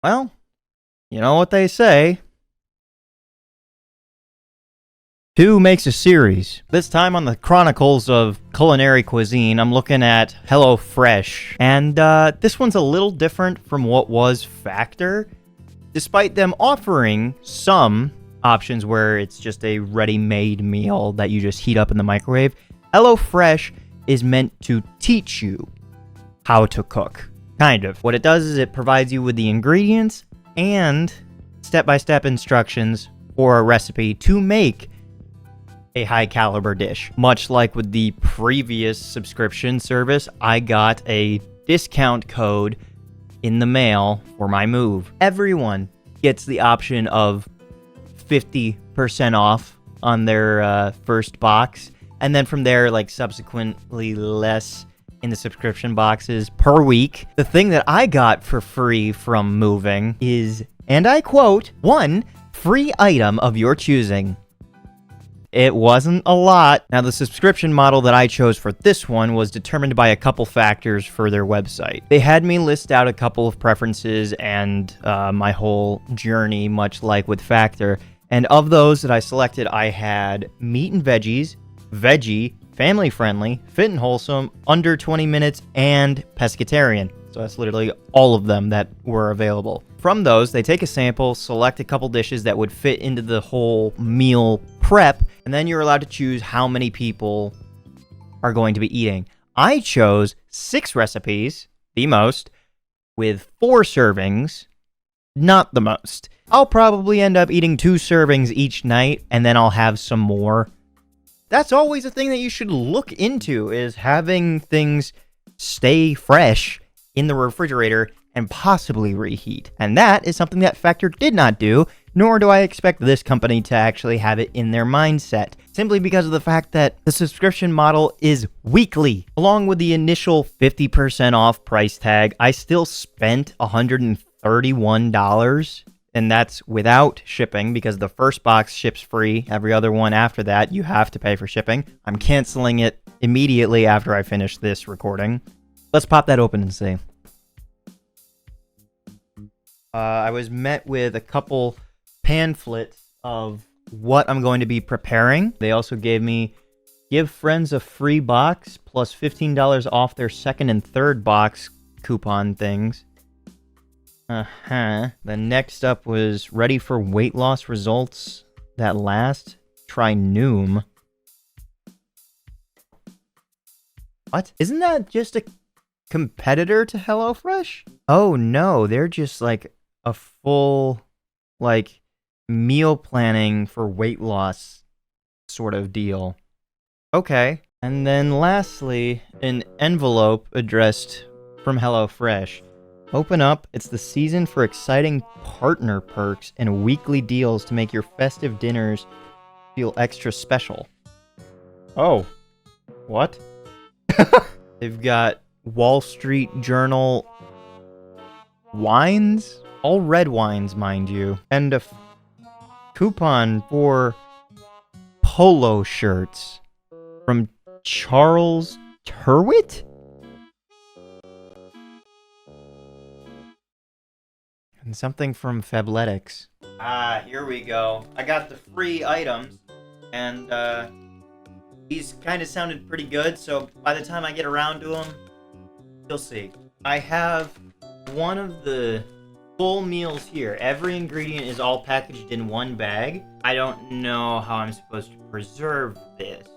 Well, you know what they say. Two makes a series. This time on the Chronicles of Culinary Cuisine, I'm looking at HelloFresh. And this one's a little different from what was Factor. Despite them offering some options where it's just a ready-made meal that you just heat up in the microwave, HelloFresh is meant to teach you how to cook. Kind of. What it does is it provides you with the ingredients and step-by-step instructions for a recipe to make a high caliber dish. Much like with the previous subscription service, I got a discount code in the mail for my move. Everyone gets the option of 50% off on their first box, and then from there, like, subsequently less in the subscription boxes per week. The thing that I got for free from moving is, and I quote, one free item of your choosing. It wasn't a lot. Now, the subscription model that I chose for this one was determined by a couple factors for their website. They had me list out a couple of preferences and my whole journey, much like with Factor. And of those that I selected, I had meat and veggies, veggie, family-friendly, fit and wholesome, under 20 minutes, and pescatarian. So that's literally all of them that were available. From those, they take a sample, select a couple dishes that would fit into the whole meal prep, and then you're allowed to choose how many people are going to be eating. I chose 6 recipes, the most, with 4 servings, not the most. I'll probably end up eating 2 servings each night, and then I'll have some more. That's always a thing that you should look into, is having things stay fresh in the refrigerator and possibly reheat. And that is something that Factor did not do, nor do I expect this company to actually have it in their mindset, simply because of the fact that the subscription model is weekly. Along with the initial 50% off price tag, I still spent $131, and that's without shipping, because the first box ships free. Every other one after that, you have to pay for shipping. I'm canceling it immediately after I finish this recording. Let's pop that open and see. I was met with a couple pamphlets of what I'm going to be preparing. They also gave me give friends a free box plus $15 off their second and third box coupon things. The next up was ready for weight loss results that last. Try Noom. What? Isn't that just a competitor to HelloFresh? Oh no, they're just like a full, like, meal planning for weight loss sort of deal. Okay. And then lastly, an envelope addressed from HelloFresh. Open up. It's the season for exciting partner perks and weekly deals to make your festive dinners feel extra special. Oh. What? They've got Wall Street Journal wines? All red wines, mind you. And a coupon for polo shirts from Charles Turwitt? And something from Fabletics. Here we go. I got the free items, and these kind of sounded pretty good, so by the time I get around to them, you'll see. I have one of the full meals here. Every ingredient is all packaged in one bag. I don't know how I'm supposed to preserve this.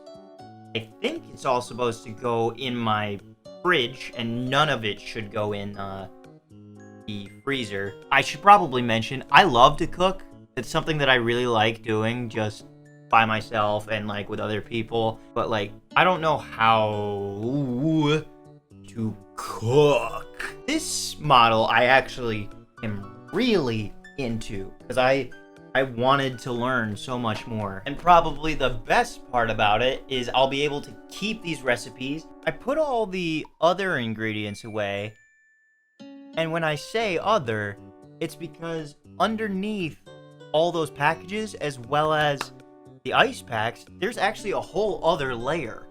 I think it's all supposed to go in my fridge, and none of it should go in the freezer. I should probably mention, I love to cook. It's something that I really like doing just by myself and, like, with other people. But, like, I don't know how to cook. This model I actually am really into, because I wanted to learn so much more. And probably the best part about it is I'll be able to keep these recipes. I put all the other ingredients away, and when I say other, it's because underneath all those packages, as well as the ice packs, there's actually a whole other layer.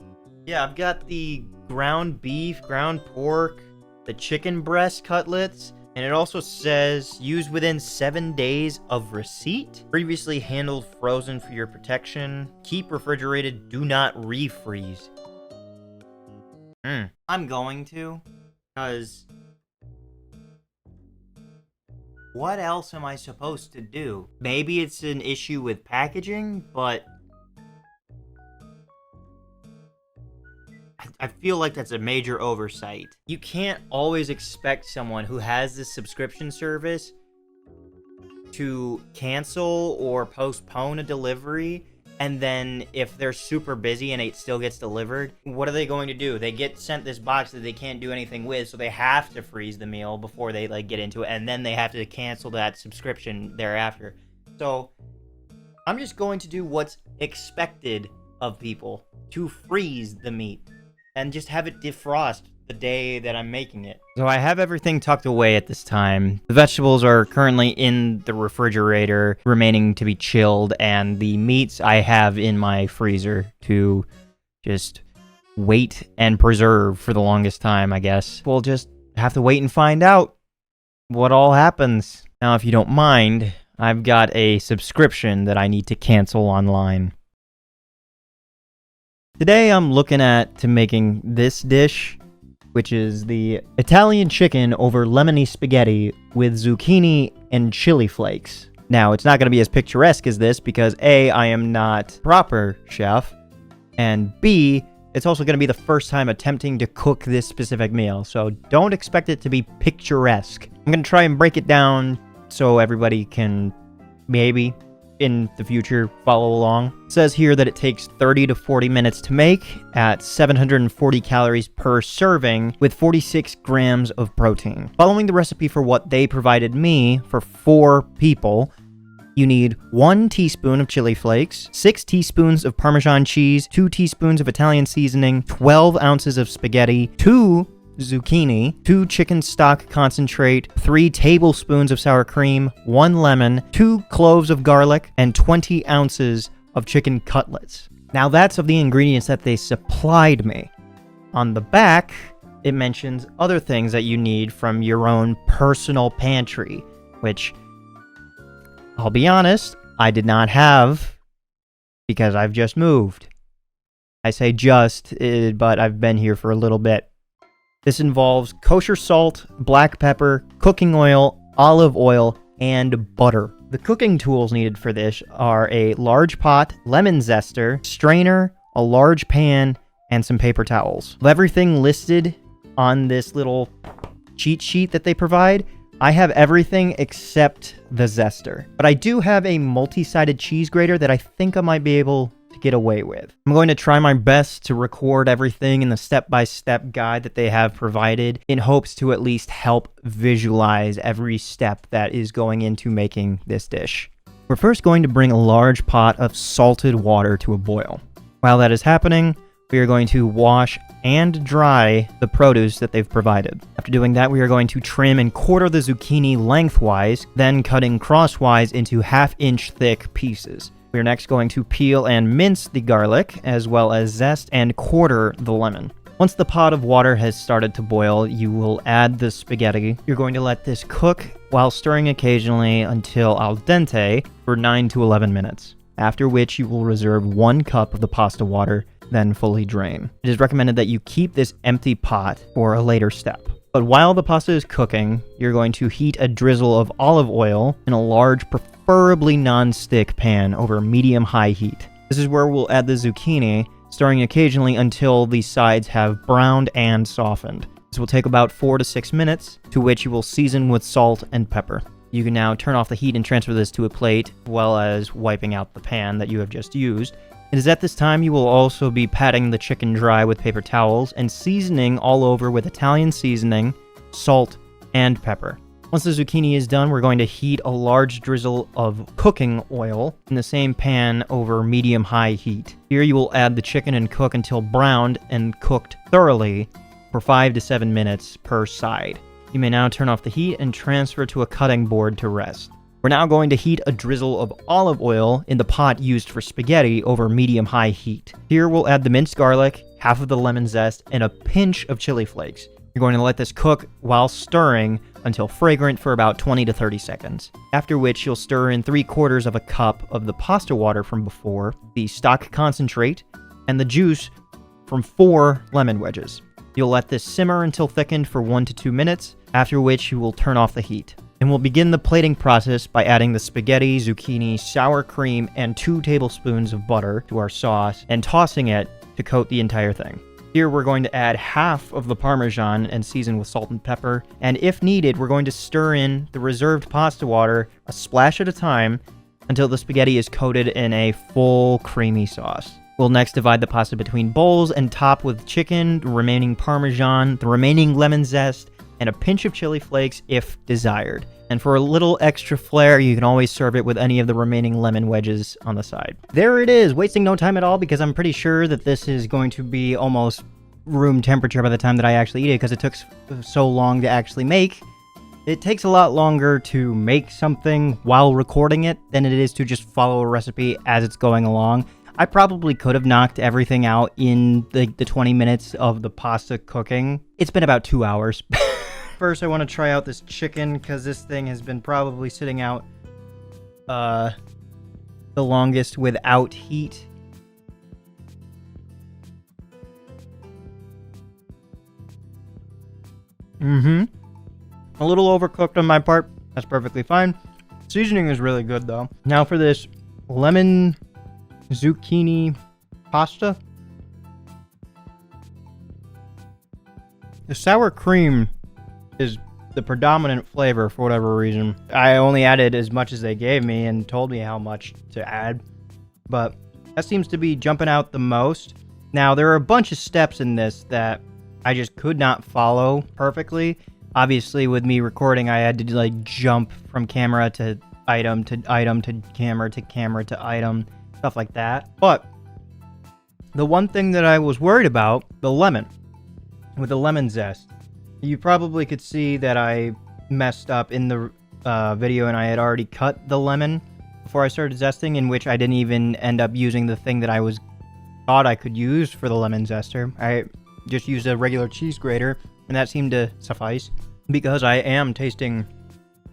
Yeah, I've got the ground beef, ground pork, the chicken breast cutlets, And it also says, use within 7 days of receipt. Previously handled frozen for your protection. Keep refrigerated, do not refreeze. I'm going to, because what else am I supposed to do? Maybe it's an issue with packaging, but I feel like that's a major oversight. You can't always expect someone who has this subscription service to cancel or postpone a delivery, and then if they're super busy and it still gets delivered, what are they going to do? They get sent this box that they can't do anything with, so they have to freeze the meal before they get into it, and then they have to cancel that subscription thereafter. So I'm just going to do what's expected of people, to freeze the meat and just have it defrost the day that I'm making it. So I have everything tucked away at this time. The vegetables are currently in the refrigerator, remaining to be chilled, and the meats I have in my freezer to just wait and preserve for the longest time, I guess. We'll just have to wait and find out what all happens. Now, if you don't mind, I've got a subscription that I need to cancel online. Today I'm looking at making this dish, which is the Italian chicken over lemony spaghetti with zucchini and chili flakes. Now, it's not going to be as picturesque as this because A, I am not a proper chef, and B, it's also going to be the first time attempting to cook this specific meal, so don't expect it to be picturesque. I'm going to try and break it down so everybody can maybe in the future follow along. It says here that it takes 30 to 40 minutes to make at 740 calories per serving with 46 grams of protein. Following the recipe for what they provided me for 4 people, you need 1 teaspoon of chili flakes, 6 teaspoons of Parmesan cheese, 2 teaspoons of Italian seasoning, 12 ounces of spaghetti, 2 zucchini, 2 chicken stock concentrate, 3 tablespoons of sour cream, 1 lemon, 2 cloves of garlic, and 20 ounces of chicken cutlets. Now that's of the ingredients that they supplied me. On the back, it mentions other things that you need from your own personal pantry, which, I'll be honest, I did not have because I've just moved. I say just, but I've been here for a little bit. This involves kosher salt, black pepper, cooking oil, olive oil, and butter. The cooking tools needed for this are a large pot, lemon zester, strainer, a large pan, and some paper towels. Of everything listed on this little cheat sheet that they provide, I have everything except the zester. But I do have a multi-sided cheese grater that I think I might be able to get away with. I'm going to try my best to record everything in the step-by-step guide that they have provided in hopes to at least help visualize every step that is going into making this dish. We're first going to bring a large pot of salted water to a boil. While that is happening, we are going to wash and dry the produce that they've provided. After doing that, we are going to trim and quarter the zucchini lengthwise, then cutting crosswise into half-inch thick pieces. We are next going to peel and mince the garlic, as well as zest and quarter the lemon. Once the pot of water has started to boil, you will add the spaghetti. You're going to let this cook while stirring occasionally until al dente for 9 to 11 minutes, after which you will reserve 1 cup of the pasta water, then fully drain. It is recommended that you keep this empty pot for a later step. But while the pasta is cooking, you're going to heat a drizzle of olive oil in a large, preferably non-stick pan over medium-high heat. This is where we'll add the zucchini, stirring occasionally until the sides have browned and softened. This will take about 4 to 6 minutes, to which you will season with salt and pepper. You can now turn off the heat and transfer this to a plate, as well as wiping out the pan that you have just used. It is at this time you will also be patting the chicken dry with paper towels and seasoning all over with Italian seasoning, salt, and pepper. Once the zucchini is done, we're going to heat a large drizzle of cooking oil in the same pan over medium-high heat. Here you will add the chicken and cook until browned and cooked thoroughly for 5 to 7 minutes per side. You may now turn off the heat and transfer to a cutting board to rest. We're now going to heat a drizzle of olive oil in the pot used for spaghetti over medium-high heat. Here we'll add the minced garlic, half of the lemon zest, and a pinch of chili flakes. You're going to let this cook while stirring until fragrant for about 20 to 30 seconds. After which you'll stir in 3/4 of a cup of the pasta water from before, the stock concentrate, and the juice from 4 lemon wedges. You'll let this simmer until thickened for 1 to 2 minutes, after which you will turn off the heat. And we'll begin the plating process by adding the spaghetti, zucchini, sour cream, and 2 tablespoons of butter to our sauce and tossing it to coat the entire thing. Here we're going to add half of the Parmesan and season with salt and pepper, and if needed, we're going to stir in the reserved pasta water a splash at a time until the spaghetti is coated in a full creamy sauce. We'll next divide the pasta between bowls and top with chicken, the remaining Parmesan, the remaining lemon zest, and a pinch of chili flakes if desired. And for a little extra flair, you can always serve it with any of the remaining lemon wedges on the side. There it is, wasting no time at all because I'm pretty sure that this is going to be almost room temperature by the time that I actually eat it because it took so long to actually make. It takes a lot longer to make something while recording it than it is to just follow a recipe as it's going along. I probably could have knocked everything out in the 20 minutes of the pasta cooking. It's been about 2 hours. First, I want to try out this chicken because this thing has been probably sitting out the longest without heat. A little overcooked on my part. That's perfectly fine. Seasoning is really good though. Now for this lemon zucchini pasta. The sour cream is the predominant flavor for whatever reason. I only added as much as they gave me and told me how much to add, but that seems to be jumping out the most. Now, there are a bunch of steps in this that I just could not follow perfectly. Obviously, with me recording, I had to like jump from camera to item to item to camera to camera to item, stuff like that. But the one thing that I was worried about, the lemon, with the lemon zest. You probably could see that I messed up in the video and I had already cut the lemon before I started zesting, in which I didn't even end up using the thing that I thought I could use for the lemon zester. I just used a regular cheese grater and that seemed to suffice because I am tasting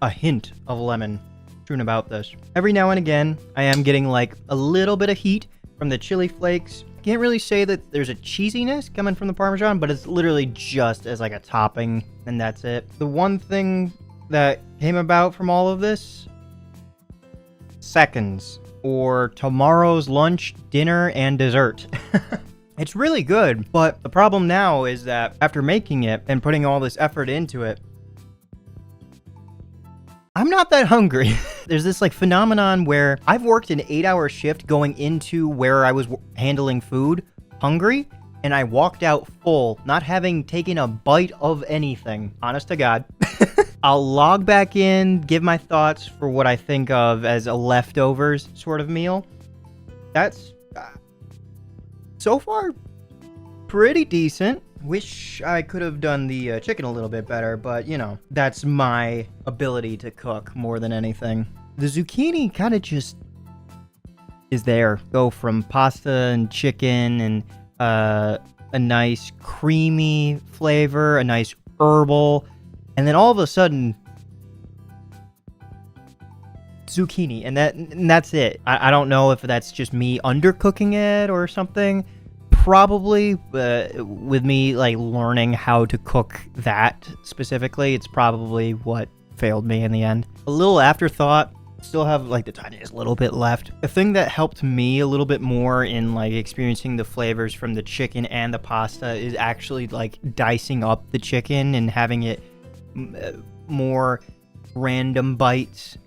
a hint of lemon strewn about this. Every now and again, I am getting like a little bit of heat from the chili flakes. Can't really say that there's a cheesiness coming from the Parmesan, but it's literally just as like a topping, and that's it. The one thing that came about from all of this, seconds, or tomorrow's lunch, dinner, and dessert. It's really good, but the problem now is that after making it and putting all this effort into it, I'm not that hungry. There's this like phenomenon where I've worked an 8-hour shift going into where I was handling food hungry, and I walked out full, not having taken a bite of anything. Honest to God. I'll log back in, give my thoughts for what I think of as a leftovers sort of meal. That's so far pretty decent. Wish I could have done the chicken a little bit better, but you know, that's my ability to cook more than anything. The zucchini kind of just is there. Go from pasta and chicken and a nice creamy flavor, a nice herbal, and then all of a sudden zucchini, and that's it. I don't know if that's just me undercooking it or something. Probably, with me like learning how to cook that specifically, it's probably what failed me in the end. A little afterthought, still have like the tiniest little bit left. The thing that helped me a little bit more in like experiencing the flavors from the chicken and the pasta is actually like dicing up the chicken and having it more random bites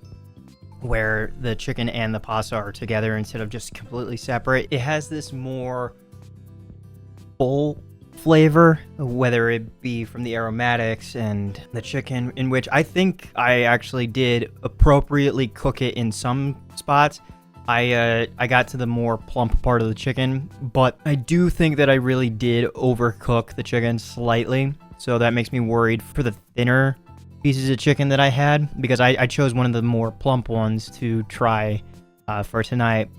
where the chicken and the pasta are together instead of just completely separate. It has this more full flavor, whether it be from the aromatics and the chicken, in which I think I actually did appropriately cook it in some spots. I got to the more plump part of the chicken, but I do think that I really did overcook the chicken slightly, so that makes me worried for the thinner pieces of chicken that I had, because I chose one of the more plump ones to try for tonight.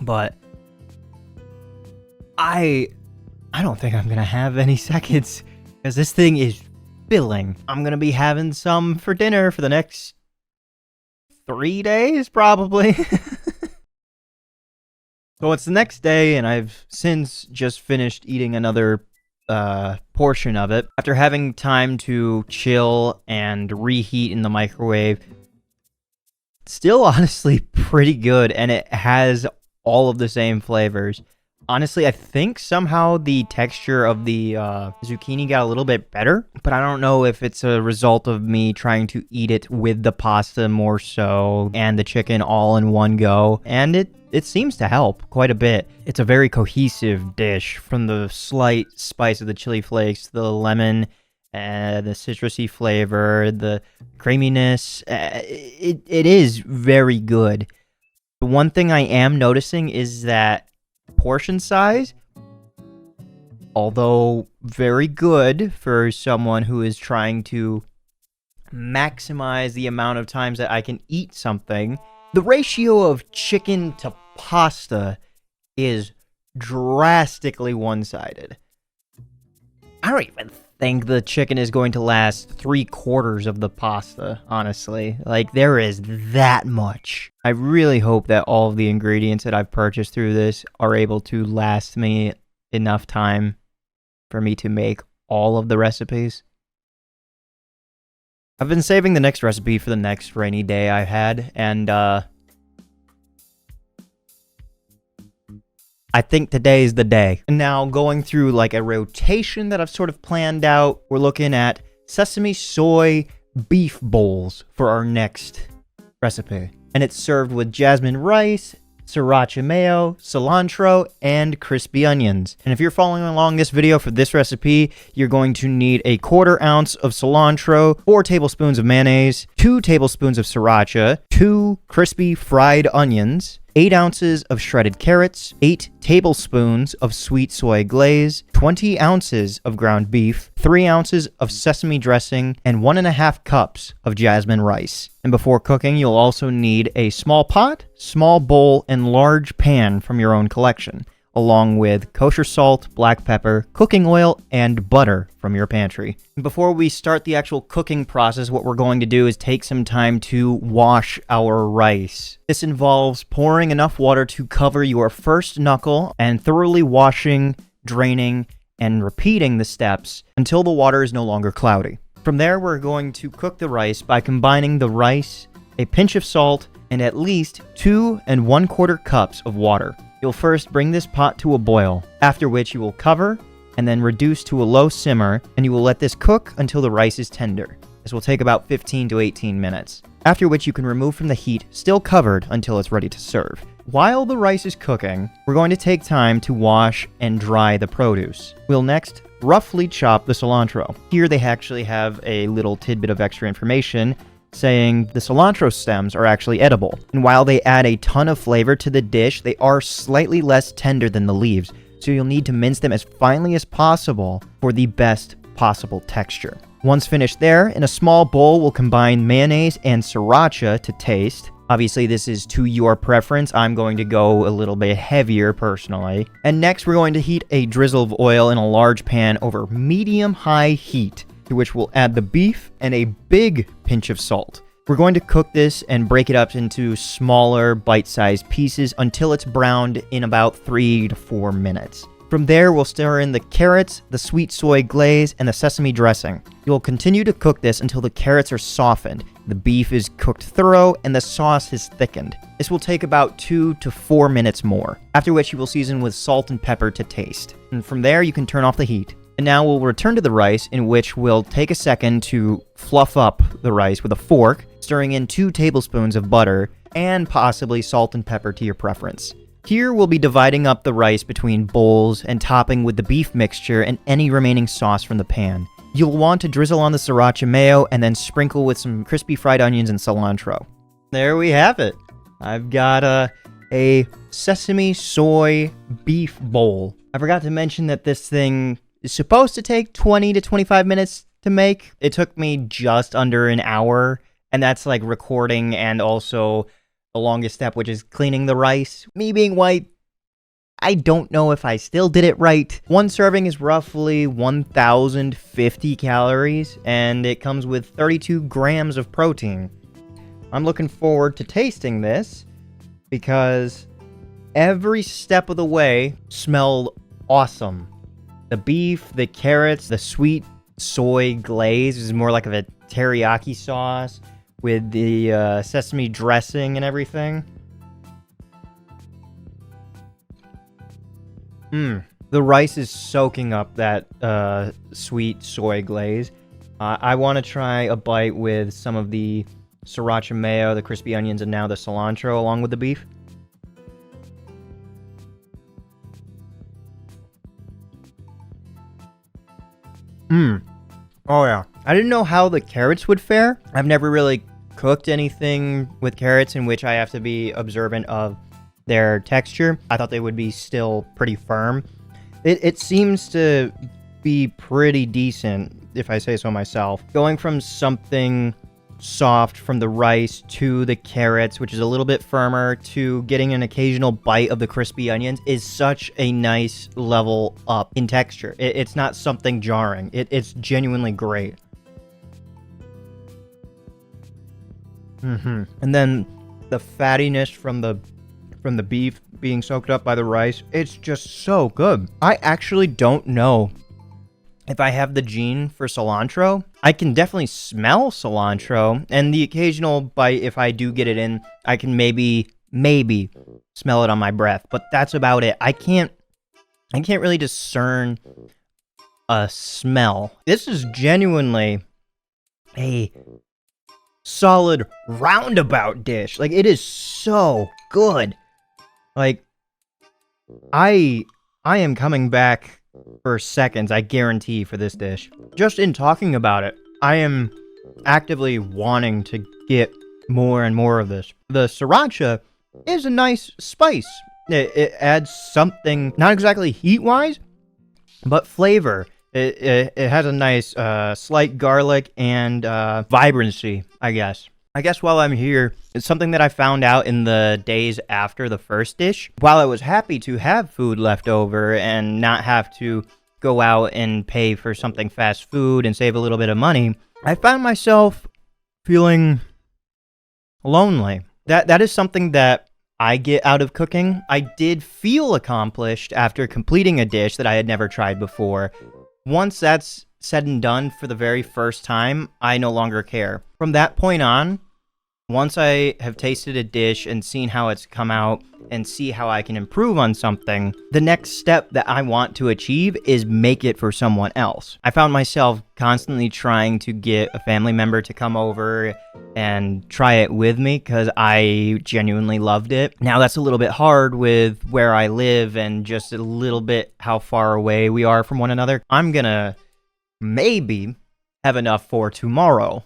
But I don't think I'm gonna have any seconds because this thing is filling. I'm gonna be having some for dinner for the next 3 days, probably. So it's the next day, and I've since just finished eating another portion of it. After having time to chill and reheat in the microwave, still honestly pretty good, and it has all of the same flavors. Honestly, I think somehow the texture of the zucchini got a little bit better, but I don't know if it's a result of me trying to eat it with the pasta more so and the chicken all in one go, and it seems to help quite a bit. It's a very cohesive dish, from the slight spice of the chili flakes, the lemon, the citrusy flavor, the creaminess. It is very good. The one thing I am noticing is that portion size, although very good for someone who is trying to maximize the amount of times that I can eat something, the ratio of chicken to pasta is drastically one-sided. I don't even think the chicken is going to last 3/4 of the pasta, honestly. Like, there is that much. I really hope that all of the ingredients that I've purchased through this are able to last me enough time for me to make all of the recipes. I've been saving the next recipe for the next rainy day I had, and I think today's the day. And now, going through like a rotation that I've sort of planned out, we're looking at sesame soy beef bowls for our next recipe. And it's served with jasmine rice, sriracha mayo, cilantro, and crispy onions. And if you're following along this video for this recipe, you're going to need a 1/4 ounce of cilantro, 4 tablespoons of mayonnaise, 2 tablespoons of sriracha, 2 crispy fried onions, 8 ounces of shredded carrots, 8 tablespoons of sweet soy glaze, 20 ounces of ground beef, 3 ounces of sesame dressing, and 1.5 cups of jasmine rice. And before cooking, you'll also need a small pot, small bowl, and large pan from your own collection, along with kosher salt, black pepper, cooking oil, and butter from your pantry. Before we start the actual cooking process, what we're going to do is take some time to wash our rice. This involves pouring enough water to cover your first knuckle and thoroughly washing, draining, and repeating the steps until the water is no longer cloudy. From there, we're going to cook the rice by combining the rice, a pinch of salt, and at least 2 1/4 cups of water. You'll first bring this pot to a boil, after which you will cover and then reduce to a low simmer, and you will let this cook until the rice is tender. This will take about 15 to 18 minutes, after which you can remove from the heat, still covered, until it's ready to serve. While the rice is cooking, we're going to take time to wash and dry the produce. We'll next roughly chop the cilantro. Here they actually have a little tidbit of extra information saying the cilantro stems are actually edible. And while they add a ton of flavor to the dish, they are slightly less tender than the leaves, so you'll need to mince them as finely as possible for the best possible texture. Once finished there, in a small bowl, we'll combine mayonnaise and sriracha to taste. Obviously, this is to your preference. I'm going to go a little bit heavier personally. And next, we're going to heat a drizzle of oil in a large pan over medium-high heat, to which we'll add the beef and a big pinch of salt. We're going to cook this and break it up into smaller, bite-sized pieces until it's browned in about 3 to 4 minutes. From there, we'll stir in the carrots, the sweet soy glaze, and the sesame dressing. You'll continue to cook this until the carrots are softened, the beef is cooked thorough, and the sauce is thickened. This will take about 2 to 4 minutes more, after which you will season with salt and pepper to taste. And from there, you can turn off the heat. And now we'll return to the rice, in which we'll take a second to fluff up the rice with a fork, stirring in 2 tablespoons of butter, and possibly salt and pepper to your preference. Here we'll be dividing up the rice between bowls and topping with the beef mixture and any remaining sauce from the pan. You'll want to drizzle on the sriracha mayo and then sprinkle with some crispy fried onions and cilantro. There we have it. I've got a sesame soy beef bowl. I forgot to mention that this thing is supposed to take 20 to 25 minutes to make. It took me just under an hour, and that's like recording and also the longest step, which is cleaning the rice. Me being white, I don't know if I still did it right. One serving is roughly 1,050 calories, and it comes with 32 grams of protein. I'm looking forward to tasting this because every step of the way smelled awesome. The beef, the carrots, the sweet soy glaze is more like a teriyaki sauce with the sesame dressing and everything. The rice is soaking up that sweet soy glaze. I want to try a bite with some of the sriracha mayo, the crispy onions, and now the cilantro along with the beef. Oh yeah. I didn't know how the carrots would fare. I've never really cooked anything with carrots in which I have to be observant of their texture. I thought they would be still pretty firm. It seems to be pretty decent, if I say so myself. Going from something soft from the rice to the carrots, which is a little bit firmer, to getting an occasional bite of the crispy onions is such a nice level up in texture. It's not something jarring. It's genuinely great. And then the fattiness from the beef being soaked up by the rice, it's just so good. I actually don't know if I have the gene for cilantro. I can definitely smell cilantro, and the occasional bite, if I do get it in, I can maybe smell it on my breath, but that's about it. I can't really discern a smell. This is genuinely a solid roundabout dish. Like, it is so good. Like, I am coming back for seconds, I guarantee, for this dish. Just in talking about it, I am actively wanting to get more and more of this. The sriracha is a nice spice. It adds something, not exactly heat-wise, but flavor. It has a nice slight garlic and vibrancy, I guess. I guess while I'm here, it's something that I found out in the days after the first dish. While I was happy to have food left over and not have to go out and pay for something fast food and save a little bit of money, I found myself feeling lonely. That is something that I get out of cooking. I did feel accomplished after completing a dish that I had never tried before. Once that's said and done for the very first time, I no longer care. From that point on, once I have tasted a dish and seen how it's come out and see how I can improve on something, the next step that I want to achieve is make it for someone else. I found myself constantly trying to get a family member to come over and try it with me because I genuinely loved it. Now that's a little bit hard with where I live and just a little bit how far away we are from one another. I'm gonna maybe have enough for tomorrow.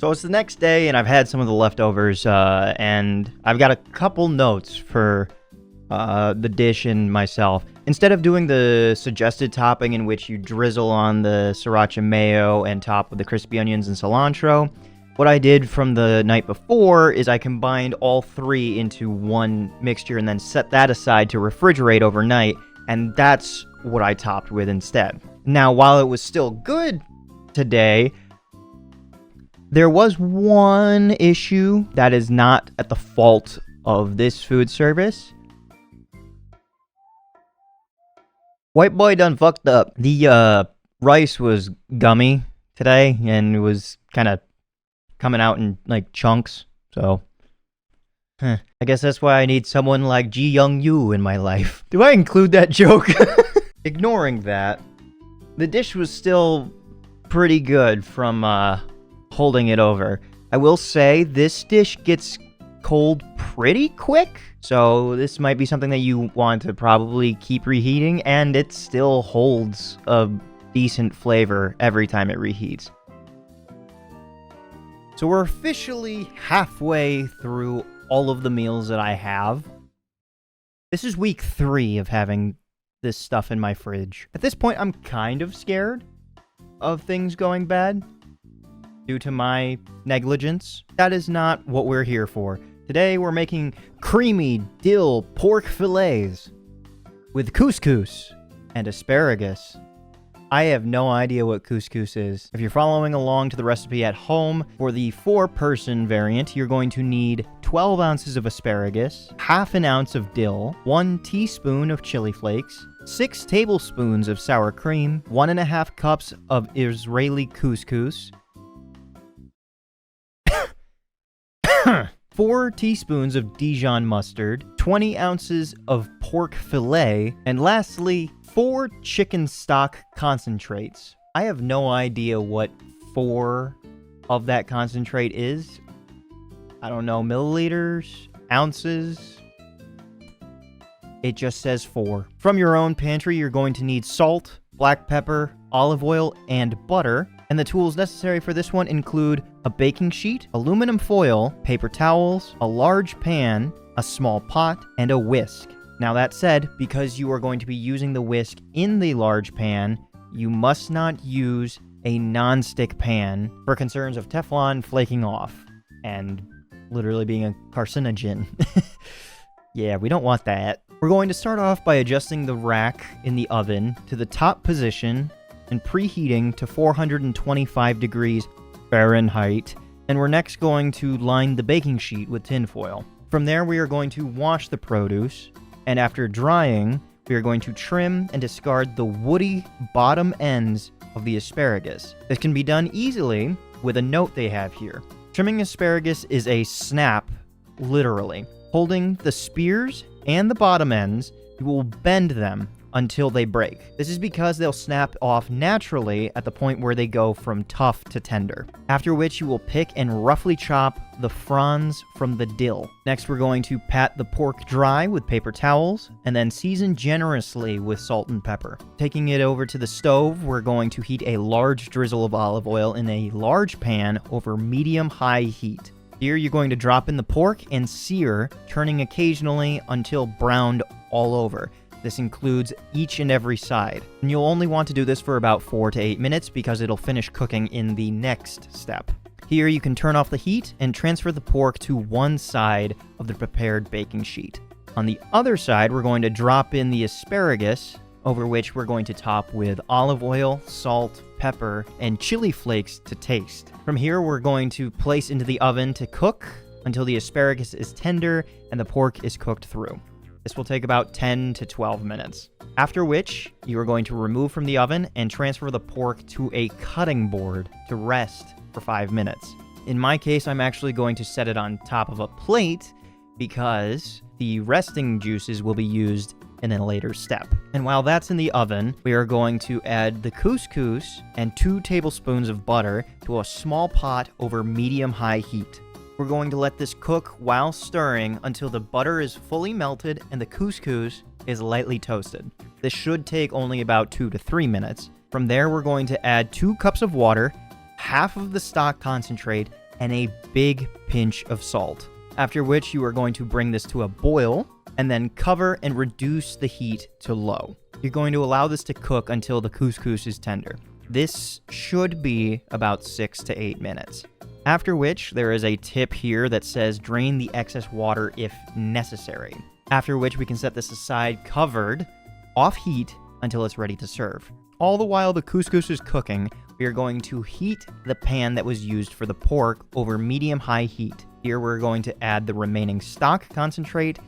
So it's the next day, and I've had some of the leftovers, and I've got a couple notes for the dish and myself. Instead of doing the suggested topping in which you drizzle on the sriracha mayo and top with the crispy onions and cilantro, what I did from the night before is I combined all three into one mixture and then set that aside to refrigerate overnight, and that's what I topped with instead. Now, while it was still good today, there was one issue that is not at the fault of this food service. White boy done fucked up. The rice was gummy today, and it was kind of coming out in, like, chunks, so I guess that's why I need someone like Ji Young Yu in my life. Do I include that joke? Ignoring that, the dish was still pretty good from holding it over. I will say this dish gets cold pretty quick, so this might be something that you want to probably keep reheating, and it still holds a decent flavor every time it reheats. So we're officially halfway through all of the meals that I have. This is week 3 of having this stuff in my fridge. At this point, I'm kind of scared of things going bad due to my negligence. That is not what we're here for. Today, we're making creamy dill pork fillets. with couscous and asparagus. I have no idea what couscous is. If you're following along to the recipe at home, for the 4-person variant, you're going to need 12 ounces of asparagus, half an ounce of dill, 1 teaspoon of chili flakes, 6 tablespoons of sour cream, 1.5 cups of Israeli couscous, 4 teaspoons of Dijon mustard, 20 ounces of pork fillet, and lastly, 4 chicken stock concentrates. I have no idea what 4 of that concentrate is. I don't know, milliliters, ounces. It just says 4. From your own pantry, you're going to need salt, black pepper, olive oil, and butter. And the tools necessary for this one include a baking sheet, aluminum foil, paper towels, a large pan, a small pot, and a whisk. Now that said, because you are going to be using the whisk in the large pan, you must not use a non-stick pan for concerns of Teflon flaking off and literally being a carcinogen. Yeah, we don't want that. We're going to start off by adjusting the rack in the oven to the top position and preheating to 425 degrees Fahrenheit. And we're next going to line the baking sheet with tinfoil. From there, we are going to wash the produce, and after drying, we are going to trim and discard the woody bottom ends of the asparagus. This can be done easily with a note they have here. Trimming asparagus is a snap, literally. Holding the spears and the bottom ends, you will bend them until they break. This is because they'll snap off naturally at the point where they go from tough to tender. After which you will pick and roughly chop the fronds from the dill. Next, we're going to pat the pork dry with paper towels and then season generously with salt and pepper. Taking it over to the stove, we're going to heat a large drizzle of olive oil in a large pan over medium-high heat. Here, you're going to drop in the pork and sear, turning occasionally until browned all over. This includes each and every side. And you'll only want to do this for about 4 to 8 minutes because it'll finish cooking in the next step. Here you can turn off the heat and transfer the pork to one side of the prepared baking sheet. On the other side, we're going to drop in the asparagus, over which we're going to top with olive oil, salt, pepper, and chili flakes to taste. From here, we're going to place into the oven to cook until the asparagus is tender and the pork is cooked through. This will take about 10 to 12 minutes. After which, you are going to remove from the oven and transfer the pork to a cutting board to rest for 5 minutes. In my case, I'm actually going to set it on top of a plate because the resting juices will be used in a later step. And while that's in the oven, we are going to add the couscous and 2 tablespoons of butter to a small pot over medium-high heat. We're going to let this cook while stirring until the butter is fully melted and the couscous is lightly toasted. This should take only about 2 to 3 minutes. From there, we're going to add 2 cups of water, half of the stock concentrate, and a big pinch of salt. After which, you are going to bring this to a boil and then cover and reduce the heat to low. You're going to allow this to cook until the couscous is tender. This should be about 6 to 8 minutes. After which, there is a tip here that says drain the excess water if necessary. After which, we can set this aside covered, off heat, until it's ready to serve. All the while the couscous is cooking, we are going to heat the pan that was used for the pork over medium-high heat. Here we're going to add the remaining stock concentrate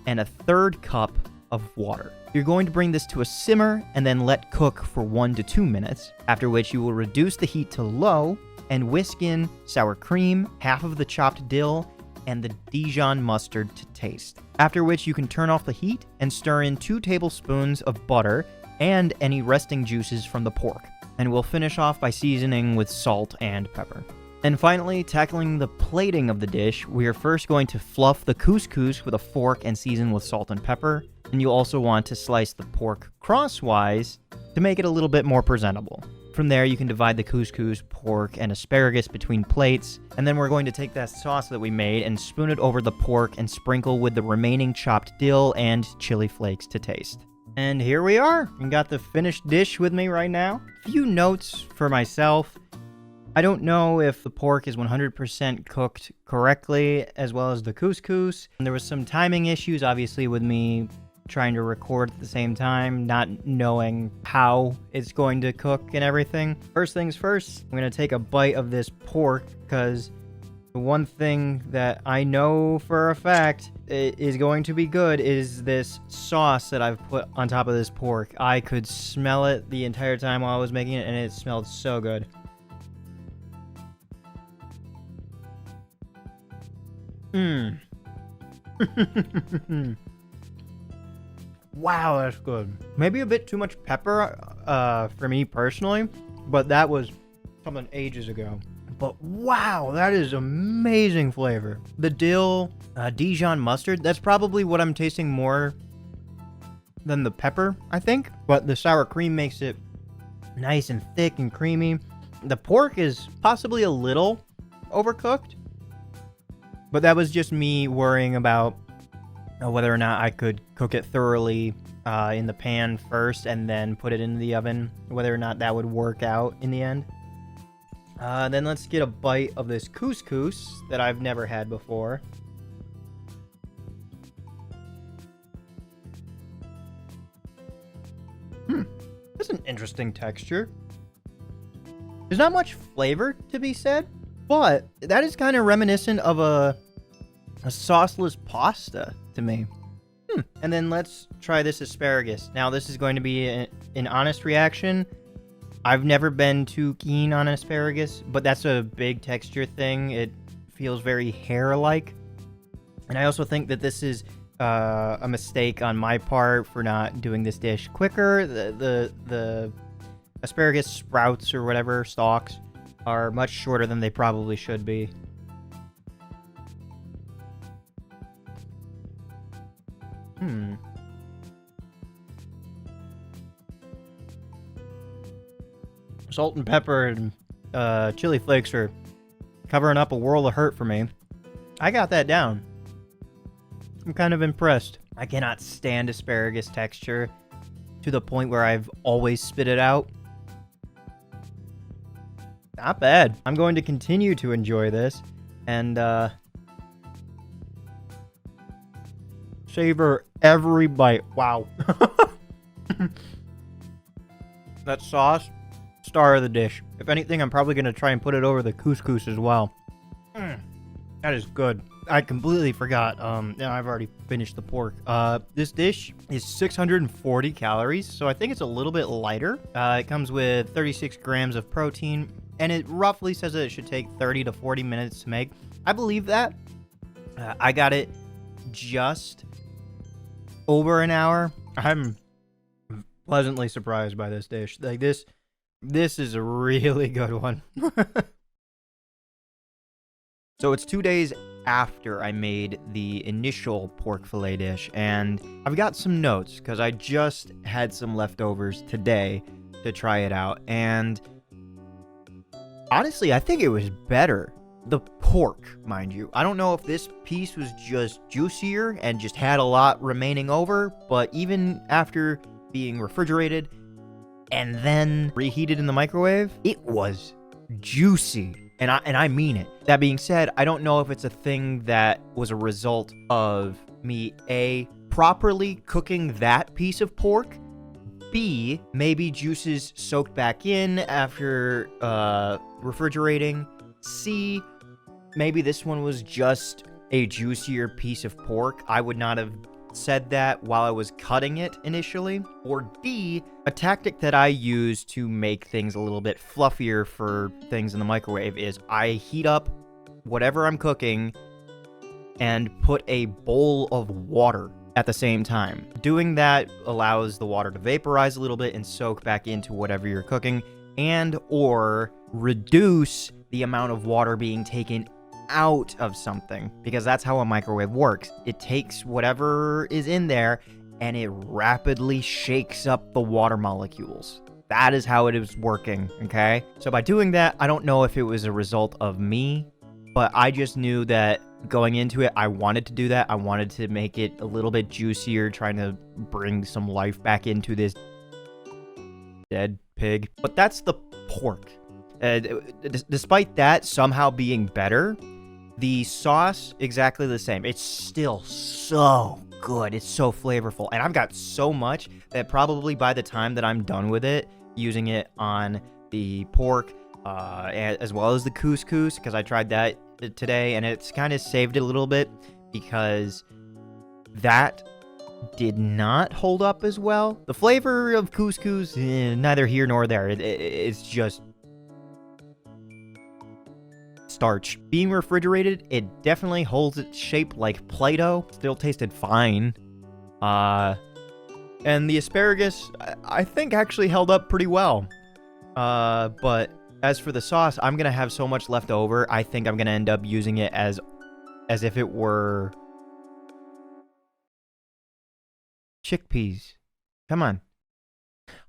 and a 1/3 cup of water. You're going to bring this to a simmer and then let cook for 1 to 2 minutes, after which you will reduce the heat to low and whisk in sour cream, half of the chopped dill, and the Dijon mustard to taste. After which you can turn off the heat and stir in 2 tablespoons of butter and any resting juices from the pork. And we'll finish off by seasoning with salt and pepper. And finally, tackling the plating of the dish, we are first going to fluff the couscous with a fork and season with salt and pepper. And you'll also want to slice the pork crosswise to make it a little bit more presentable. From there, you can divide the couscous, pork, and asparagus between plates, and then we're going to take that sauce that we made and spoon it over the pork and sprinkle with the remaining chopped dill and chili flakes to taste. And here we are. I got the finished dish with me right now. A few notes for myself. I don't know if the pork is 100% cooked correctly, as well as the couscous. And there was some timing issues, obviously, with me trying to record at the same time, not knowing how it's going to cook and everything. First things first, I'm gonna take a bite of this pork, because the one thing that I know for a fact is going to be good is this sauce that I've put on top of this pork. I could smell it the entire time while I was making it, and it smelled so good. Mmm. Wow, that's good. Maybe a bit too much pepper for me personally, but that was something ages ago. But wow, that is amazing flavor. The dill, Dijon mustard, that's probably what I'm tasting more than the pepper, I think. But the sour cream makes it nice and thick and creamy. The pork is possibly a little overcooked, but that was just me worrying about whether or not I could cook it thoroughly in the pan first and then put it in the oven, whether or not that would work out in the end. Then let's get a bite of this couscous that I've never had before. That's an interesting texture. There's not much flavor to be said, but that is kind of reminiscent of a sauceless pasta to me. And then let's try this asparagus. Now, this is going to be an honest reaction. I've never been too keen on asparagus, but that's a big texture thing. It feels very hair-like. And I also think that this is a mistake on my part for not doing this dish quicker. The asparagus sprouts or whatever, stalks, are much shorter than they probably should be. Salt and pepper and chili flakes are covering up a world of hurt for me. I got that down. I'm kind of impressed. I cannot stand asparagus texture to the point where I've always spit it out. Not bad. I'm going to continue to enjoy this and savor every bite. Wow. That sauce, star of the dish. If anything, I'm probably going to try and put it over the couscous as well. That is good. I completely forgot. I've already finished the pork. This dish is 640 calories, so I think it's a little bit lighter. It comes with 36 grams of protein, and it roughly says that it should take 30 to 40 minutes to make. I believe that. I got it just over an hour. I'm pleasantly surprised by this dish. Like this is a really good one. So it's 2 days after I made the initial pork fillet dish, and I've got some notes because I just had some leftovers today to try it out, and honestly, I think it was better. The pork, mind you. I don't know if this piece was just juicier and just had a lot remaining over, but even after being refrigerated and then reheated in the microwave, it was juicy. And I mean it. That being said, I don't know if it's a thing that was a result of me, A, properly cooking that piece of pork, B, maybe juices soaked back in after refrigerating, C, maybe this one was just a juicier piece of pork. I would not have said that while I was cutting it initially. Or D, a tactic that I use to make things a little bit fluffier for things in the microwave is I heat up whatever I'm cooking and put a bowl of water at the same time. Doing that allows the water to vaporize a little bit and soak back into whatever you're cooking, and or reduce the amount of water being taken out of something, because that's how a microwave works. It takes whatever is in there and it rapidly shakes up the water molecules. That is how it is working, okay? So by doing that, I don't know if it was a result of me, but I just knew that going into it, I wanted to do that. I wanted to make it a little bit juicier, trying to bring some life back into this dead pig. But that's the pork. Despite that somehow being better, The sauce, exactly the same. It's still so good. It's so flavorful. And I've got so much that probably by the time that I'm done with it, using it on the pork, as well as the couscous, because I tried that today, and it's kind of saved it a little bit because that did not hold up as well. The flavor of couscous, neither here nor there. It's just starch. Being refrigerated, it definitely holds its shape like Play-Doh. Still tasted fine. And the asparagus, I think actually held up pretty well. But as for the sauce, I'm gonna have so much left over. I think I'm gonna end up using it as if it were chickpeas. Come on.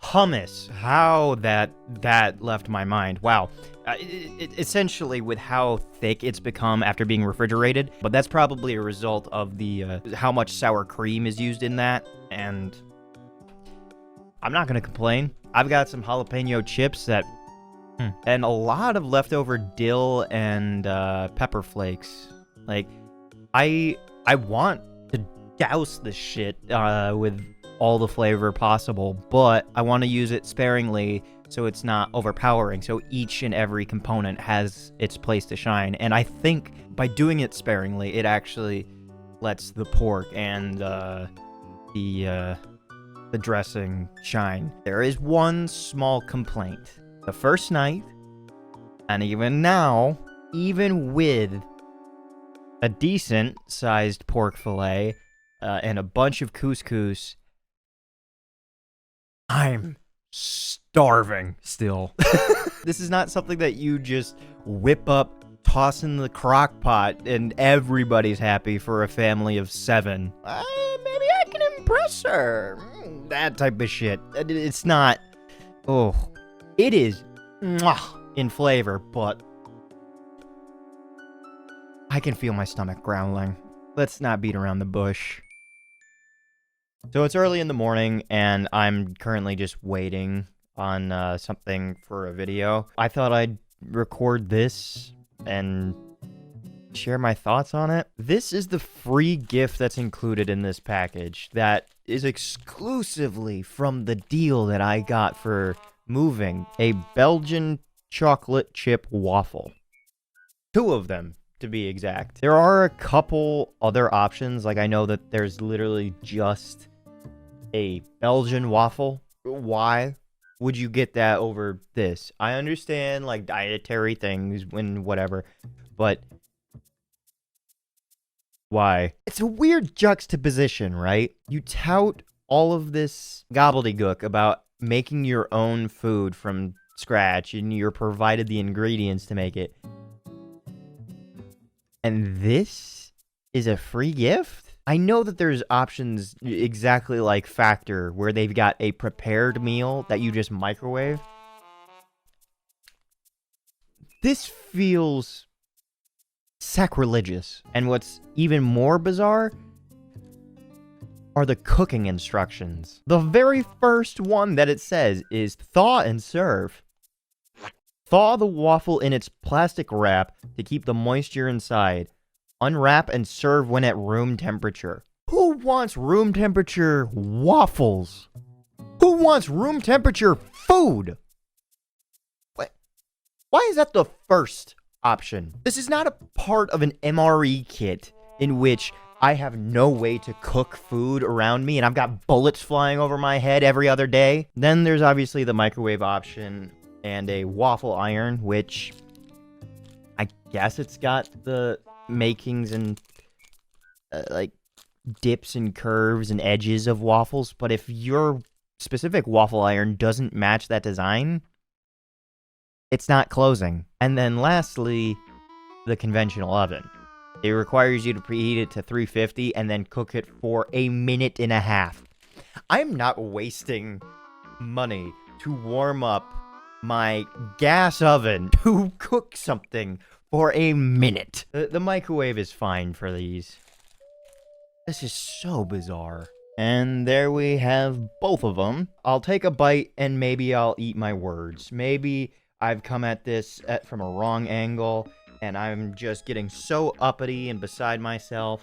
Hummus. How that left my mind. Wow. Essentially, with how thick it's become after being refrigerated, but that's probably a result of the how much sour cream is used in that, and I'm not gonna complain. I've got some jalapeno chips that, and a lot of leftover dill and pepper flakes. Like, I want to douse this shit with all the flavor possible, but I want to use it sparingly so it's not overpowering, so each and every component has its place to shine. And I think by doing it sparingly, it actually lets the pork and the dressing shine. There is one small complaint. The first night, and even now, even with a decent-sized pork fillet and a bunch of couscous, I'm starving still. This is not something that you just whip up, toss in the crock pot, and everybody's happy for a family of 7. Maybe I can impress her. That type of shit. It's not... Oh. It is in flavor, but I can feel my stomach growling. Let's not beat around the bush. So it's early in the morning, and I'm currently just waiting on something for a video. I thought I'd record this and share my thoughts on it. This is the free gift that's included in this package that is exclusively from the deal that I got for moving. A Belgian chocolate chip waffle. 2 of them, to be exact. There are a couple other options. Like, I know that there's literally just a Belgian waffle. Why would you get that over this? I understand, like, dietary things when whatever, but why? It's a weird juxtaposition, right? You tout all of this gobbledygook about making your own food from scratch, and you're provided the ingredients to make it. And this is a free gift? I know that there's options exactly like Factor, where they've got a prepared meal that you just microwave. This feels sacrilegious. And what's even more bizarre are the cooking instructions. The very first one that it says is thaw and serve. Thaw the waffle in its plastic wrap to keep the moisture inside. Unwrap and serve when at room temperature. Who wants room temperature waffles? Who wants room temperature food? What? Why is that the first option? This is not a part of an MRE kit in which I have no way to cook food around me and I've got bullets flying over my head every other day. Then there's obviously the microwave option and a waffle iron, which I guess it's got the makings and like dips and curves and edges of waffles, but if your specific waffle iron doesn't match that design, it's not closing. And then lastly, the conventional oven. It requires you to preheat it to 350 and then cook it for 1.5 minutes. I'm not wasting money to warm up my gas oven to cook something for 1 minute. The microwave is fine for these. This is so bizarre. And there we have both of them. I'll take a bite and maybe I'll eat my words. Maybe I've come at this from a wrong angle And I'm just getting so uppity and beside myself.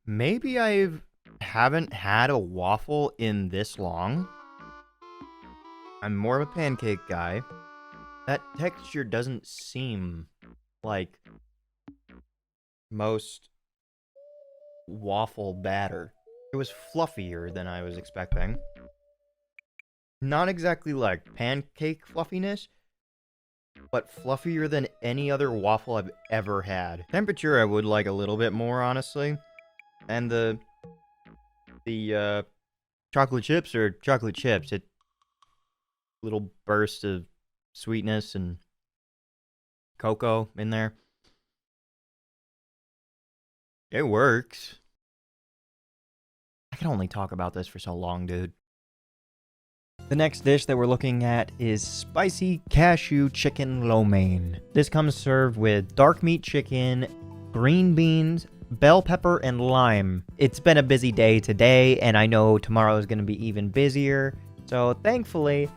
Maybe I haven't had a waffle in this long. I'm more of a pancake guy. That texture doesn't seem like most waffle batter. It was fluffier than I was expecting. Not exactly like pancake fluffiness, but fluffier than any other waffle I've ever had. Temperature I would like a little bit more, honestly. And the chocolate chips are chocolate chips. It little burst of sweetness and cocoa in there. It works. I can only talk about this for so long, dude. The next dish that we're looking at is spicy cashew chicken lo mein. This comes served with dark meat chicken, green beans, bell pepper, and lime. It's been a busy day today, and I know tomorrow is going to be even busier. So thankfully,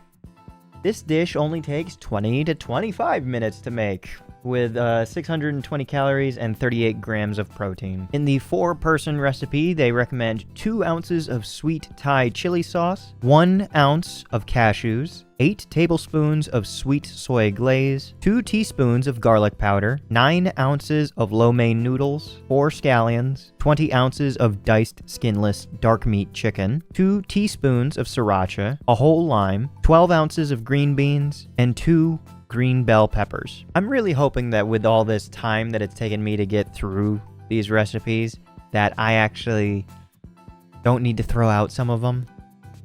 this dish only takes 20 to 25 minutes to make, with 620 calories and 38 grams of protein. In the 4-person recipe, they recommend 2 ounces of sweet Thai chili sauce, 1 ounce of cashews, 8 tablespoons of sweet soy glaze, 2 teaspoons of garlic powder, 9 ounces of lo mein noodles, 4 scallions, 20 ounces of diced skinless dark meat chicken, 2 teaspoons of sriracha, a whole lime, 12 ounces of green beans, and 2 green bell peppers. I'm really hoping that with all this time that it's taken me to get through these recipes, that I actually don't need to throw out some of them.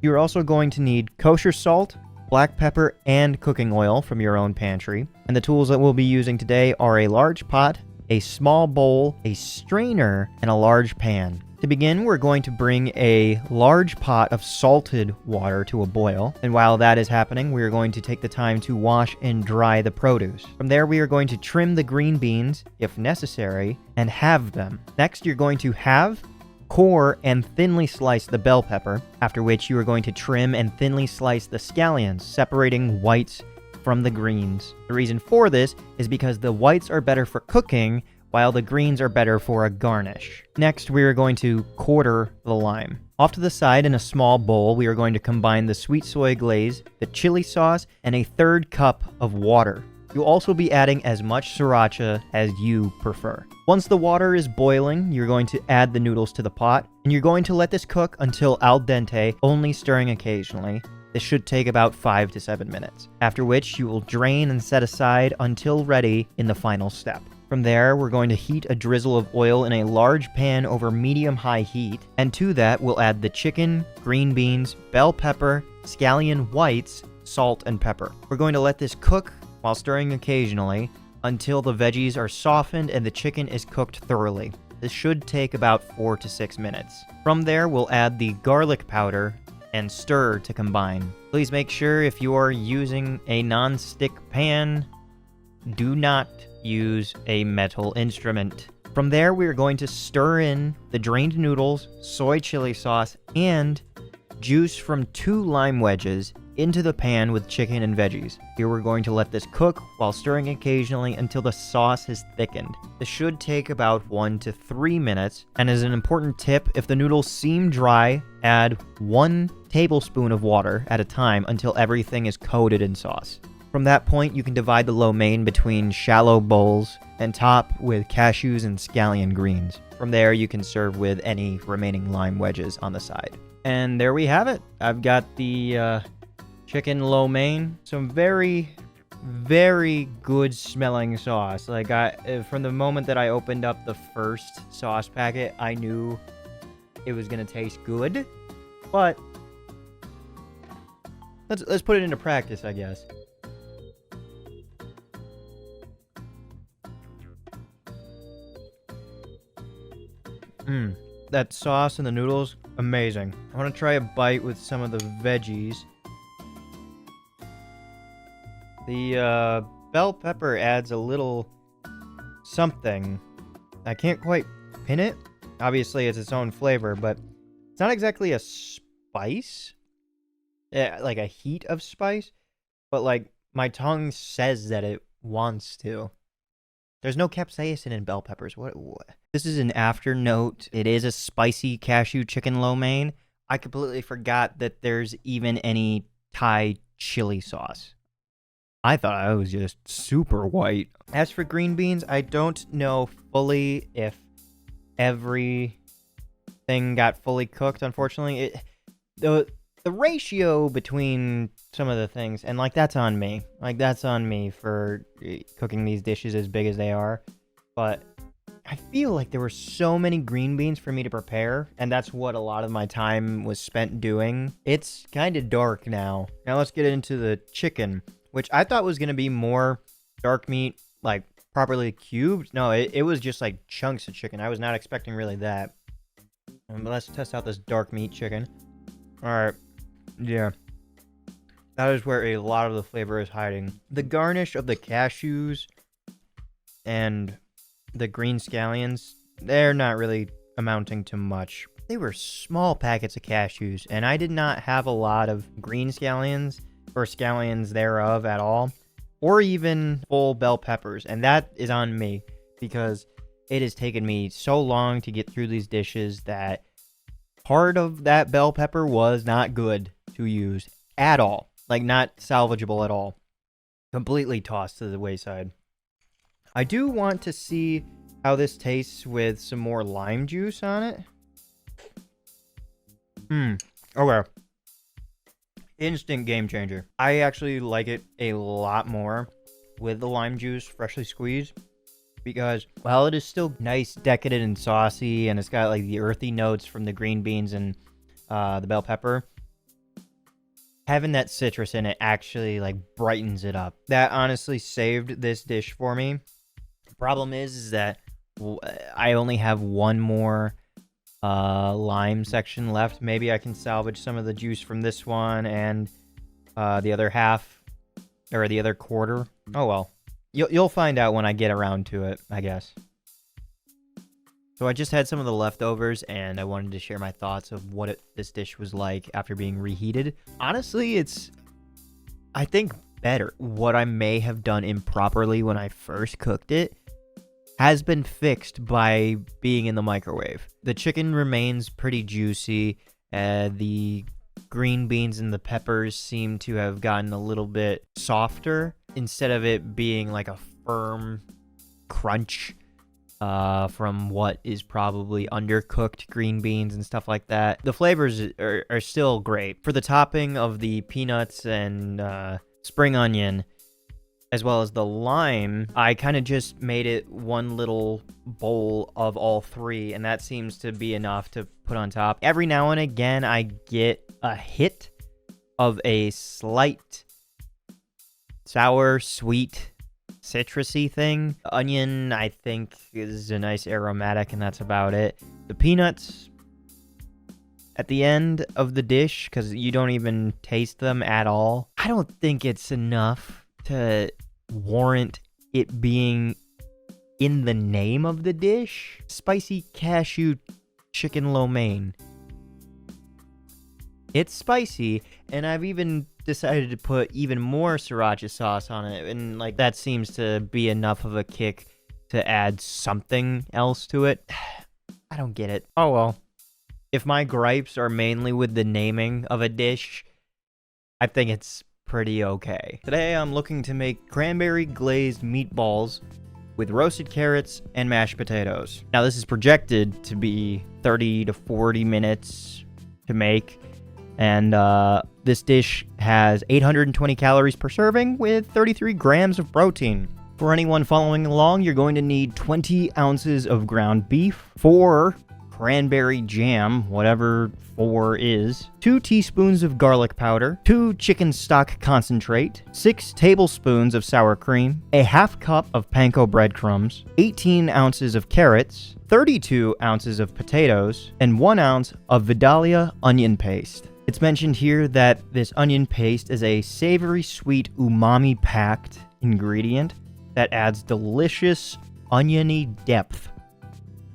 You're also going to need kosher salt, black pepper, and cooking oil from your own pantry. And the tools that we'll be using today are a large pot, a small bowl, a strainer, and a large pan. To begin, we're going to bring a large pot of salted water to a boil, and while that is happening, we are going to take the time to wash and dry the produce. From there, we are going to trim the green beans, if necessary, and halve them. Next, you're going to halve, core, and thinly slice the bell pepper, after which you are going to trim and thinly slice the scallions, separating whites from the greens. The reason for this is because the whites are better for cooking, while the greens are better for a garnish. Next, we are going to quarter the lime. Off to the side in a small bowl, we are going to combine the sweet soy glaze, the chili sauce, and a 1/3 cup of water. You'll also be adding as much sriracha as you prefer. Once the water is boiling, you're going to add the noodles to the pot, and you're going to let this cook until al dente, only stirring occasionally. This should take about 5 to 7 minutes, after which you will drain and set aside until ready in the final step. From there, we're going to heat a drizzle of oil in a large pan over medium-high heat, and to that, we'll add the chicken, green beans, bell pepper, scallion whites, salt, and pepper. We're going to let this cook while stirring occasionally until the veggies are softened and the chicken is cooked thoroughly. This should take about 4 to 6 minutes. From there, we'll add the garlic powder and stir to combine. Please make sure if you are using a non-stick pan, do not use a metal instrument. From there, we are going to stir in the drained noodles, soy chili sauce, and juice from 2 lime wedges into the pan with chicken and veggies. Here we're going to let this cook while stirring occasionally until the sauce has thickened. This should take about 1 to 3 minutes, and as an important tip, if the noodles seem dry, add 1 tablespoon of water at a time until everything is coated in sauce. From that point, you can divide the lo mein between shallow bowls and top with cashews and scallion greens. From there, you can serve with any remaining lime wedges on the side. And there we have it. I've got the chicken lo mein. Some very, very good smelling sauce. Like, from the moment that I opened up the first sauce packet, I knew it was gonna taste good. But let's put it into practice, I guess. That sauce and the noodles, amazing. I want to try a bite with some of the veggies. The bell pepper adds a little something I can't quite pin it. Obviously, it's its own flavor, but it's not exactly a spice. Yeah, like a heat of spice, but like my tongue says that it wants to. There's no capsaicin in bell peppers. What? This is an afternote. It is a spicy cashew chicken lo mein. I completely forgot that there's even any Thai chili sauce. I thought I was just super white. As for green beans, I don't know fully if everything got fully cooked, unfortunately. The ratio between some of the things, and like that's on me. Like that's on me for cooking these dishes as big as they are. But I feel like there were so many green beans for me to prepare, and that's what a lot of my time was spent doing. It's kind of dark now. Now let's get into the chicken, which I thought was going to be more dark meat, like properly cubed. No, it was just like chunks of chicken. I was not expecting really that. But let's test out this dark meat chicken. All right. Yeah. That is where a lot of the flavor is hiding. The garnish of the cashews and the green scallions, they're not really amounting to much. They were small packets of cashews, and I did not have a lot of green scallions or scallions thereof at all, or even full bell peppers, and that is on me because it has taken me so long to get through these dishes that part of that bell pepper was not good to use at all. Like, not salvageable at all. Completely tossed to the wayside. I do want to see how this tastes with some more lime juice on it. Okay. Instant game changer. I actually like it a lot more with the lime juice freshly squeezed. Because while it is still nice, decadent, and saucy, and it's got like the earthy notes from the green beans and the bell pepper, having that citrus in it actually like brightens it up. That honestly saved this dish for me. The problem is that I only have one more lime section left. Maybe I can salvage some of the juice from this one and the other half, or the other quarter. Oh well. You'll find out when I get around to it, I guess. So I just had some of the leftovers, and I wanted to share my thoughts of what this dish was like after being reheated. Honestly, it's, I think, better. What I may have done improperly when I first cooked it has been fixed by being in the microwave. The chicken remains pretty juicy. The green beans and the peppers seem to have gotten a little bit softer instead of it being like a firm crunch from what is probably undercooked green beans and stuff like that. The flavors are still great. For the topping of the peanuts and spring onion, as well as the lime, I kind of just made it one little bowl of all three, and that seems to be enough to put on top. Every now and again, I get a hit of a slight sour, sweet, citrusy thing. Onion, I think, is a nice aromatic, and that's about it. The peanuts at the end of the dish, because you don't even taste them at all, I don't think it's enough to warrant it being in the name of the dish. Spicy cashew chicken lo mein. It's spicy, and I've even decided to put even more sriracha sauce on it, and like that seems to be enough of a kick to add something else to it. I don't get it. Oh well. If my gripes are mainly with the naming of a dish, I think it's pretty okay. Today I'm looking to make cranberry glazed meatballs with roasted carrots and mashed potatoes. Now this is projected to be 30 to 40 minutes to make, and this dish has 820 calories per serving with 33 grams of protein. For anyone following along, you're going to need 20 ounces of ground beef, 4 cranberry jam, whatever 4 is, 2 teaspoons of garlic powder, 2 chicken stock concentrate, 6 tablespoons of sour cream, a half cup of panko breadcrumbs, 18 ounces of carrots, 32 ounces of potatoes, and 1 ounce of Vidalia onion paste. It's mentioned here that this onion paste is a savory, sweet, umami-packed ingredient that adds delicious, oniony depth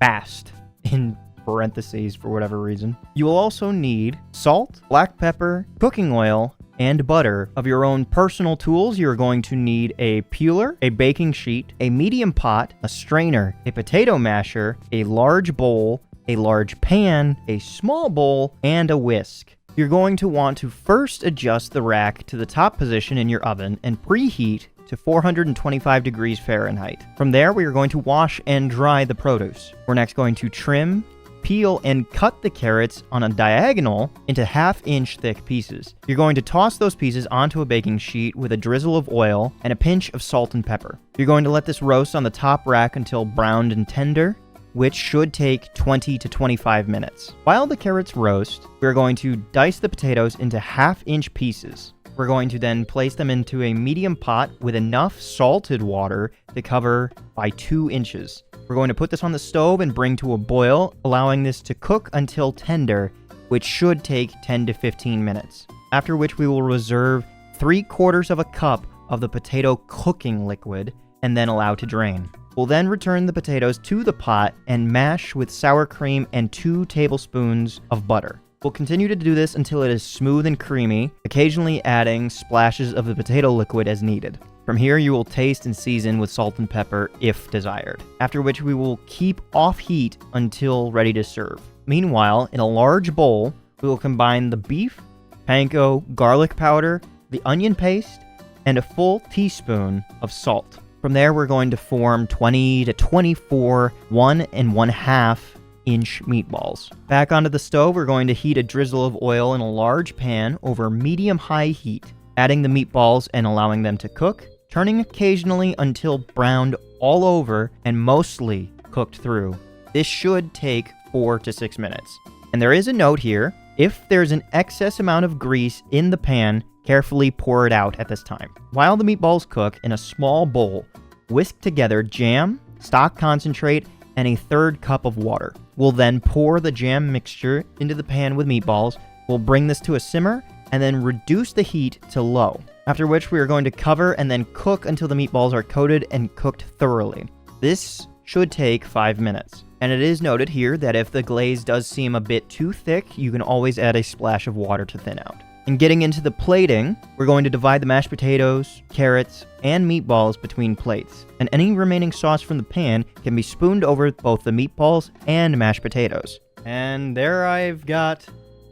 fast in parentheses for whatever reason. You will also need salt, black pepper, cooking oil, and butter. Of your own personal tools, you're going to need a peeler, a baking sheet, a medium pot, a strainer, a potato masher, a large bowl, a large pan, a small bowl, and a whisk. You're going to want to first adjust the rack to the top position in your oven and preheat to 425 degrees Fahrenheit. From there, we are going to wash and dry the produce. We're next going to trim, peel, and cut the carrots on a diagonal into half-inch thick pieces. You're going to toss those pieces onto a baking sheet with a drizzle of oil and a pinch of salt and pepper. You're going to let this roast on the top rack until browned and tender, which should take 20 to 25 minutes. While the carrots roast, we're going to dice the potatoes into half-inch pieces. We're going to then place them into a medium pot with enough salted water to cover by 2 inches. We're going to put this on the stove and bring to a boil, allowing this to cook until tender, which should take 10 to 15 minutes. After which we will reserve 3/4 of a cup of the potato cooking liquid and then allow to drain. We'll then return the potatoes to the pot and mash with sour cream and 2 tablespoons of butter. We'll continue to do this until it is smooth and creamy, occasionally adding splashes of the potato liquid as needed. From here, you will taste and season with salt and pepper if desired, after which we will keep off heat until ready to serve. Meanwhile, in a large bowl, we will combine the beef, panko, garlic powder, the onion paste, and a full teaspoon of salt. From there, we're going to form 20 to 24 1 1/2 inch meatballs. Back onto the stove, we're going to heat a drizzle of oil in a large pan over medium-high heat, adding the meatballs and allowing them to cook, turning occasionally until browned all over and mostly cooked through. This should take 4 to 6 minutes. And there is a note here: if there's an excess amount of grease in the pan, carefully pour it out at this time. While the meatballs cook, in a small bowl, whisk together jam, stock concentrate, and a 1/3 cup of water. We'll then pour the jam mixture into the pan with meatballs. We'll bring this to a simmer and then reduce the heat to low, after which we are going to cover and then cook until the meatballs are coated and cooked thoroughly. This should take 5 minutes. And it is noted here that if the glaze does seem a bit too thick, you can always add a splash of water to thin out. And getting into the plating, we're going to divide the mashed potatoes, carrots, and meatballs between plates. And any remaining sauce from the pan can be spooned over both the meatballs and mashed potatoes. And there I've got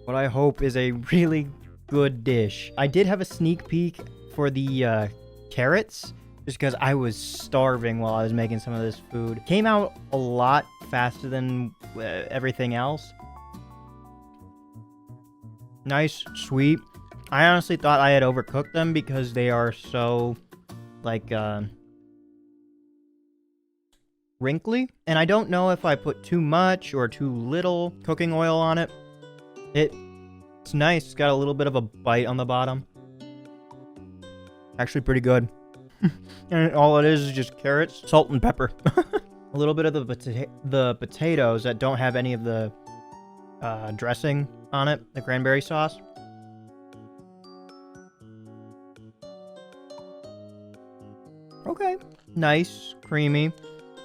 what I hope is a really good dish. I did have a sneak peek for the carrots, just because I was starving while I was making some of this food. Came out a lot faster than everything else. Nice, sweet. I honestly thought I had overcooked them because they are so, like, wrinkly. And I don't know if I put too much or too little cooking oil on it. It's nice. It's got a little bit of a bite on the bottom. Actually pretty good. And all it is just carrots, salt, and pepper. A little bit of the potatoes that don't have any of the dressing on it, the cranberry sauce. Okay, nice, creamy.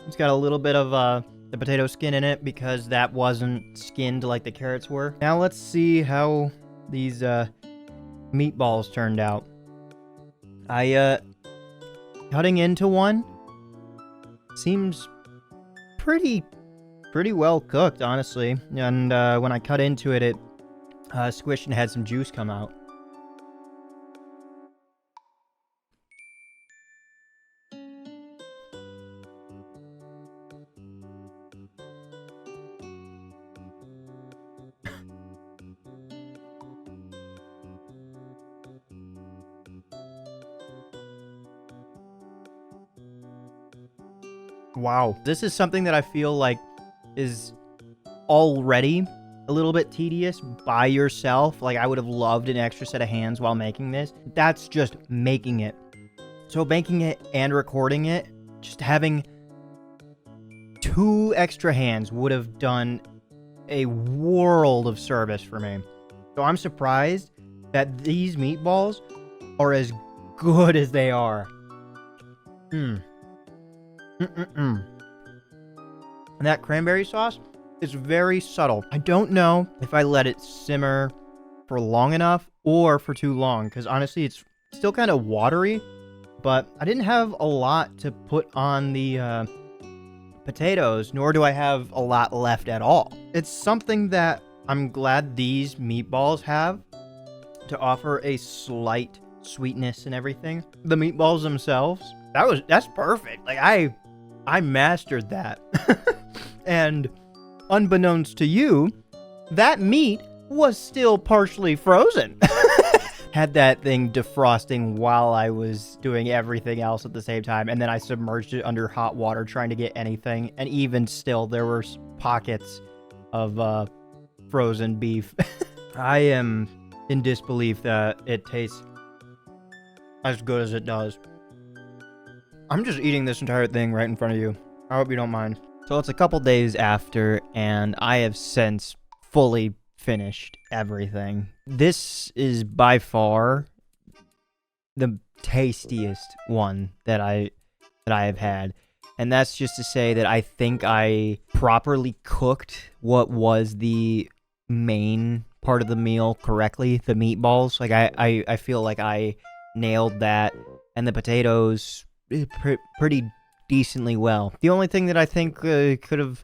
It's got a little bit of the potato skin in it because that wasn't skinned like the carrots were. Now let's see how these meatballs turned out. Cutting into one seems pretty well cooked, honestly. And when I cut into it, it squished and had some juice come out. Wow. This is something that I feel like is already a little bit tedious by yourself. Like, I would have loved an extra set of hands while making this. That's just making it. So making it and recording it, just having 2 extra hands would have done a world of service for me. So I'm surprised that these meatballs are as good as they are. And that cranberry sauce is very subtle. I don't know if I let it simmer for long enough or for too long, because honestly, it's still kind of watery, but I didn't have a lot to put on the potatoes, nor do I have a lot left at all. It's something that I'm glad these meatballs have to offer a slight sweetness and everything. The meatballs themselves, that's perfect. Like I mastered that. And unbeknownst to you, that meat was still partially frozen. Had that thing defrosting while I was doing everything else at the same time, and then I submerged it under hot water trying to get anything, and even still there were pockets of frozen beef. I am in disbelief that it tastes as good as it does. I'm just eating this entire thing right in front of you. I hope you don't mind. So it's a couple days after, and I have since fully finished everything. This is by far the tastiest one that I have had. And that's just to say that I think I properly cooked what was the main part of the meal correctly, the meatballs. Like I feel like I nailed that, and the potatoes pretty decently well. The only thing that I think could have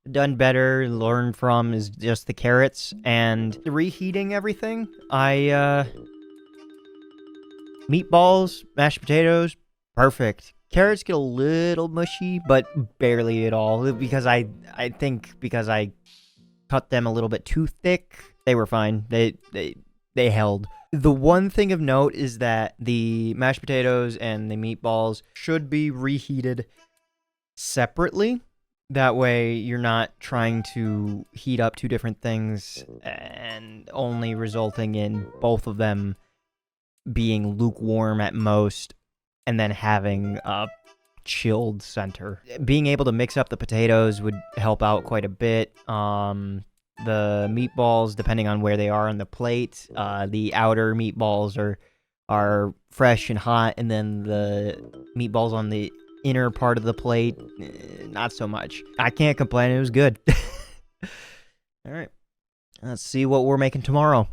done better, learned from, is just the carrots and reheating everything. Meatballs, mashed potatoes, perfect. Carrots get a little mushy, but barely at all, because I think because I cut them a little bit too thick, they were fine. They held. The one thing of note is that the mashed potatoes and the meatballs should be reheated separately. That way you're not trying to heat up two different things and only resulting in both of them being lukewarm at most and then having a chilled center. Being able to mix up the potatoes would help out quite a bit. The meatballs, depending on where they are on the plate, the outer meatballs are fresh and hot, and then the meatballs on the inner part of the plate, not so much. I can't complain. It was good. All right. Let's see what we're making tomorrow.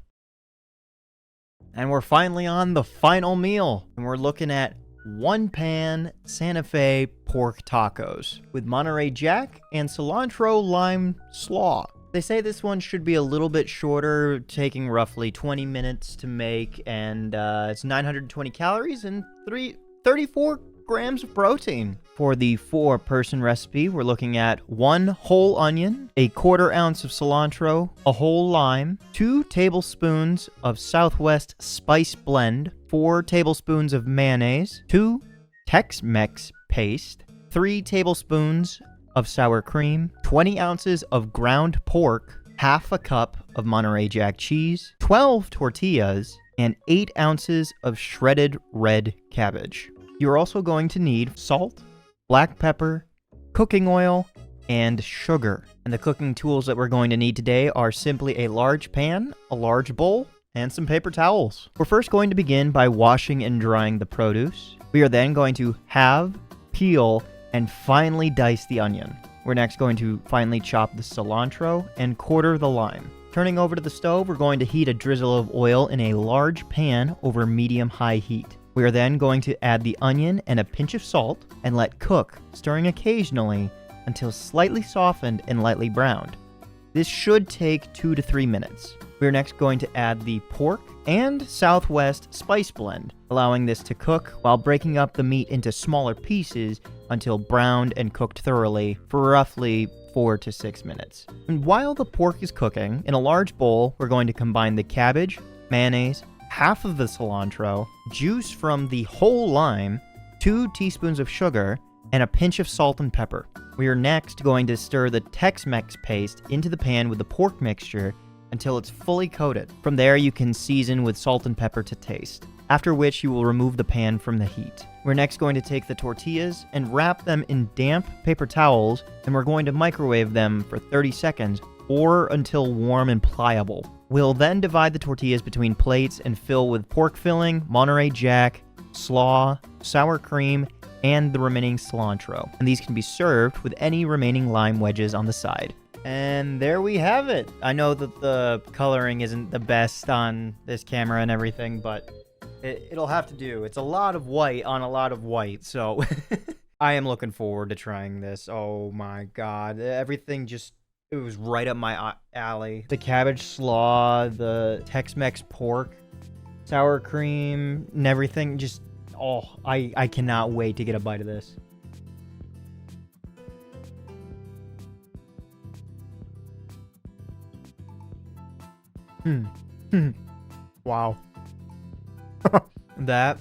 And we're finally on the final meal. And we're looking at one pan Santa Fe pork tacos with Monterey Jack and cilantro lime slaw. They say this one should be a little bit shorter, taking roughly 20 minutes to make, and it's 920 calories and 34 grams of protein. For the 4-person recipe, we're looking at 1 whole onion, a 1/4 ounce of cilantro, a whole lime, 2 tablespoons of Southwest spice blend, 4 tablespoons of mayonnaise, 2 Tex-Mex paste, 3 tablespoons of sour cream, 20 ounces of ground pork, half a cup of Monterey Jack cheese, 12 tortillas, and 8 ounces of shredded red cabbage. You're also going to need salt, black pepper, cooking oil, and sugar. And the cooking tools that we're going to need today are simply a large pan, a large bowl, and some paper towels. We're first going to begin by washing and drying the produce. We are then going to halve, peel, and finely dice the onion. We're next going to finely chop the cilantro and quarter the lime. Turning over to the stove, we're going to heat a drizzle of oil in a large pan over medium-high heat. We are then going to add the onion and a pinch of salt and let cook, stirring occasionally until slightly softened and lightly browned. This should take 2 to 3 minutes. We are next going to add the pork and Southwest spice blend, allowing this to cook while breaking up the meat into smaller pieces until browned and cooked thoroughly for roughly 4 to 6 minutes. And while the pork is cooking, in a large bowl, we're going to combine the cabbage, mayonnaise, half of the cilantro, juice from the whole lime, 2 teaspoons of sugar, and a pinch of salt and pepper. We are next going to stir the Tex-Mex paste into the pan with the pork mixture until it's fully coated. From there, you can season with salt and pepper to taste, after which you will remove the pan from the heat. We're next going to take the tortillas and wrap them in damp paper towels, and we're going to microwave them for 30 seconds or until warm and pliable. We'll then divide the tortillas between plates and fill with pork filling, Monterey Jack, slaw, sour cream, and the remaining cilantro. And these can be served with any remaining lime wedges on the side. And there we have it. I know that the coloring isn't the best on this camera and everything, but it'll have to do. It's a lot of white on a lot of white, so I am looking forward to trying this. Oh my god. Everything just, it was right up my alley. The cabbage slaw, the Tex-Mex pork, sour cream, and everything. Just, oh, I cannot wait to get a bite of this. Wow. That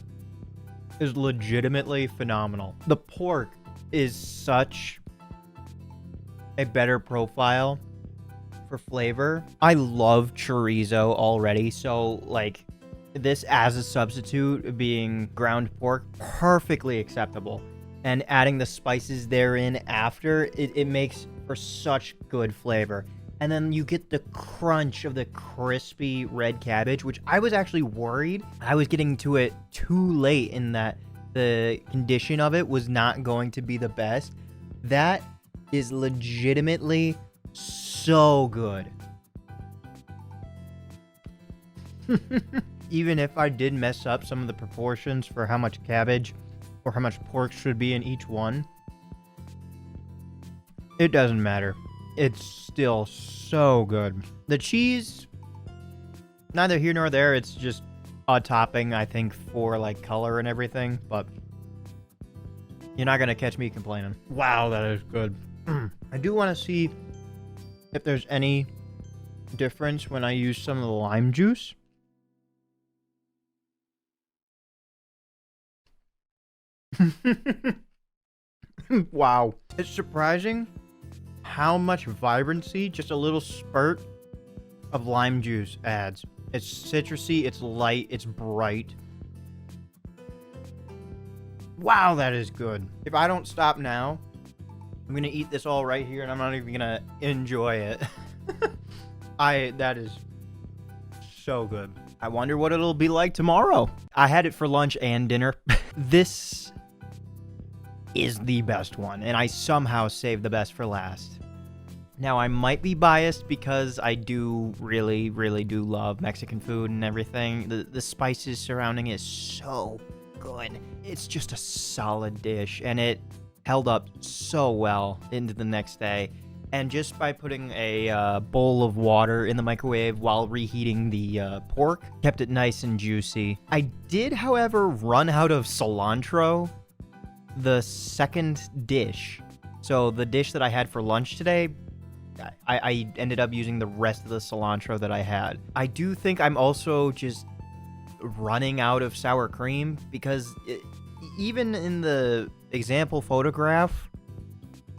is legitimately phenomenal. The pork is such a better profile for flavor. I love chorizo already, so like this as a substitute being ground pork, perfectly acceptable. And adding the spices therein after, it makes for such good flavor. And then you get the crunch of the crispy red cabbage, which I was actually worried I was getting to it too late in that the condition of it was not going to be the best. That is legitimately so good. Even if I did mess up some of the proportions for how much cabbage or how much pork should be in each one, it doesn't matter. It's still so good. The cheese, neither here nor there. It's just a topping, I think, for like color and everything, but you're not gonna catch me complaining. Wow, that is good. I do want to see if there's any difference when I use some of the lime juice. Wow. It's surprising how much vibrancy just a little spurt of lime juice adds. It's citrusy, it's light, it's bright. Wow, that is good. If I don't stop now, I'm gonna eat this all right here and I'm not even gonna enjoy it. That is so good. I wonder what it'll be like tomorrow. I had it for lunch and dinner. This is the best one, and I somehow saved the best for last. Now, I might be biased because I do really, really do love Mexican food and everything. The spices surrounding it is so good. It's just a solid dish, and it held up so well into the next day. And just by putting a bowl of water in the microwave while reheating the pork, kept it nice and juicy. I did, however, run out of cilantro the second dish. So the dish that I had for lunch today, I ended up using the rest of the cilantro that I had. I do think I'm also just running out of sour cream because even in the example photograph,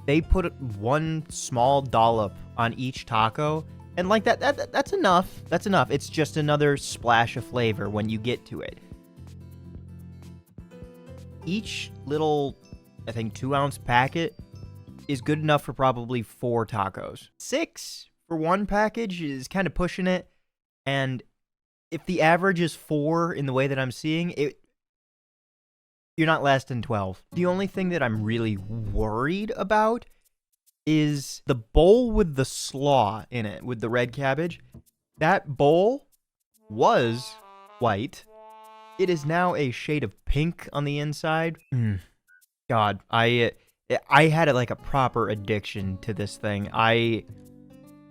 they put one small dollop on each taco, and like that's enough. That's enough. It's just another splash of flavor when you get to it. Each little, I think, 2-ounce packet is good enough for probably 4 tacos. 6 for one package is kind of pushing it, and if the average is 4 in the way that I'm seeing it, you're not less than 12. The only thing that I'm really worried about is the bowl with the slaw in it, with the red cabbage. That bowl was white. It is now a shade of pink on the inside. God, I had like a proper addiction to this thing. I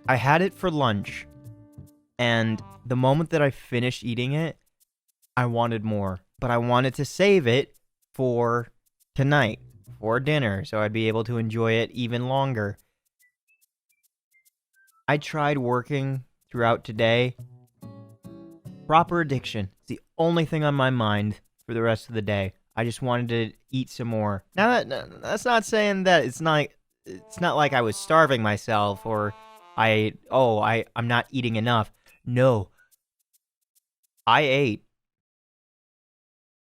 had it for lunch, and the moment that I finished eating it, I wanted more. But I wanted to save it for tonight, for dinner, so I'd be able to enjoy it even longer. I tried working throughout today. Proper addiction. It's the only thing on my mind for the rest of the day. I just wanted to eat some more. Now, that's not saying that it's not like I was starving myself or I'm not eating enough. No. I ate.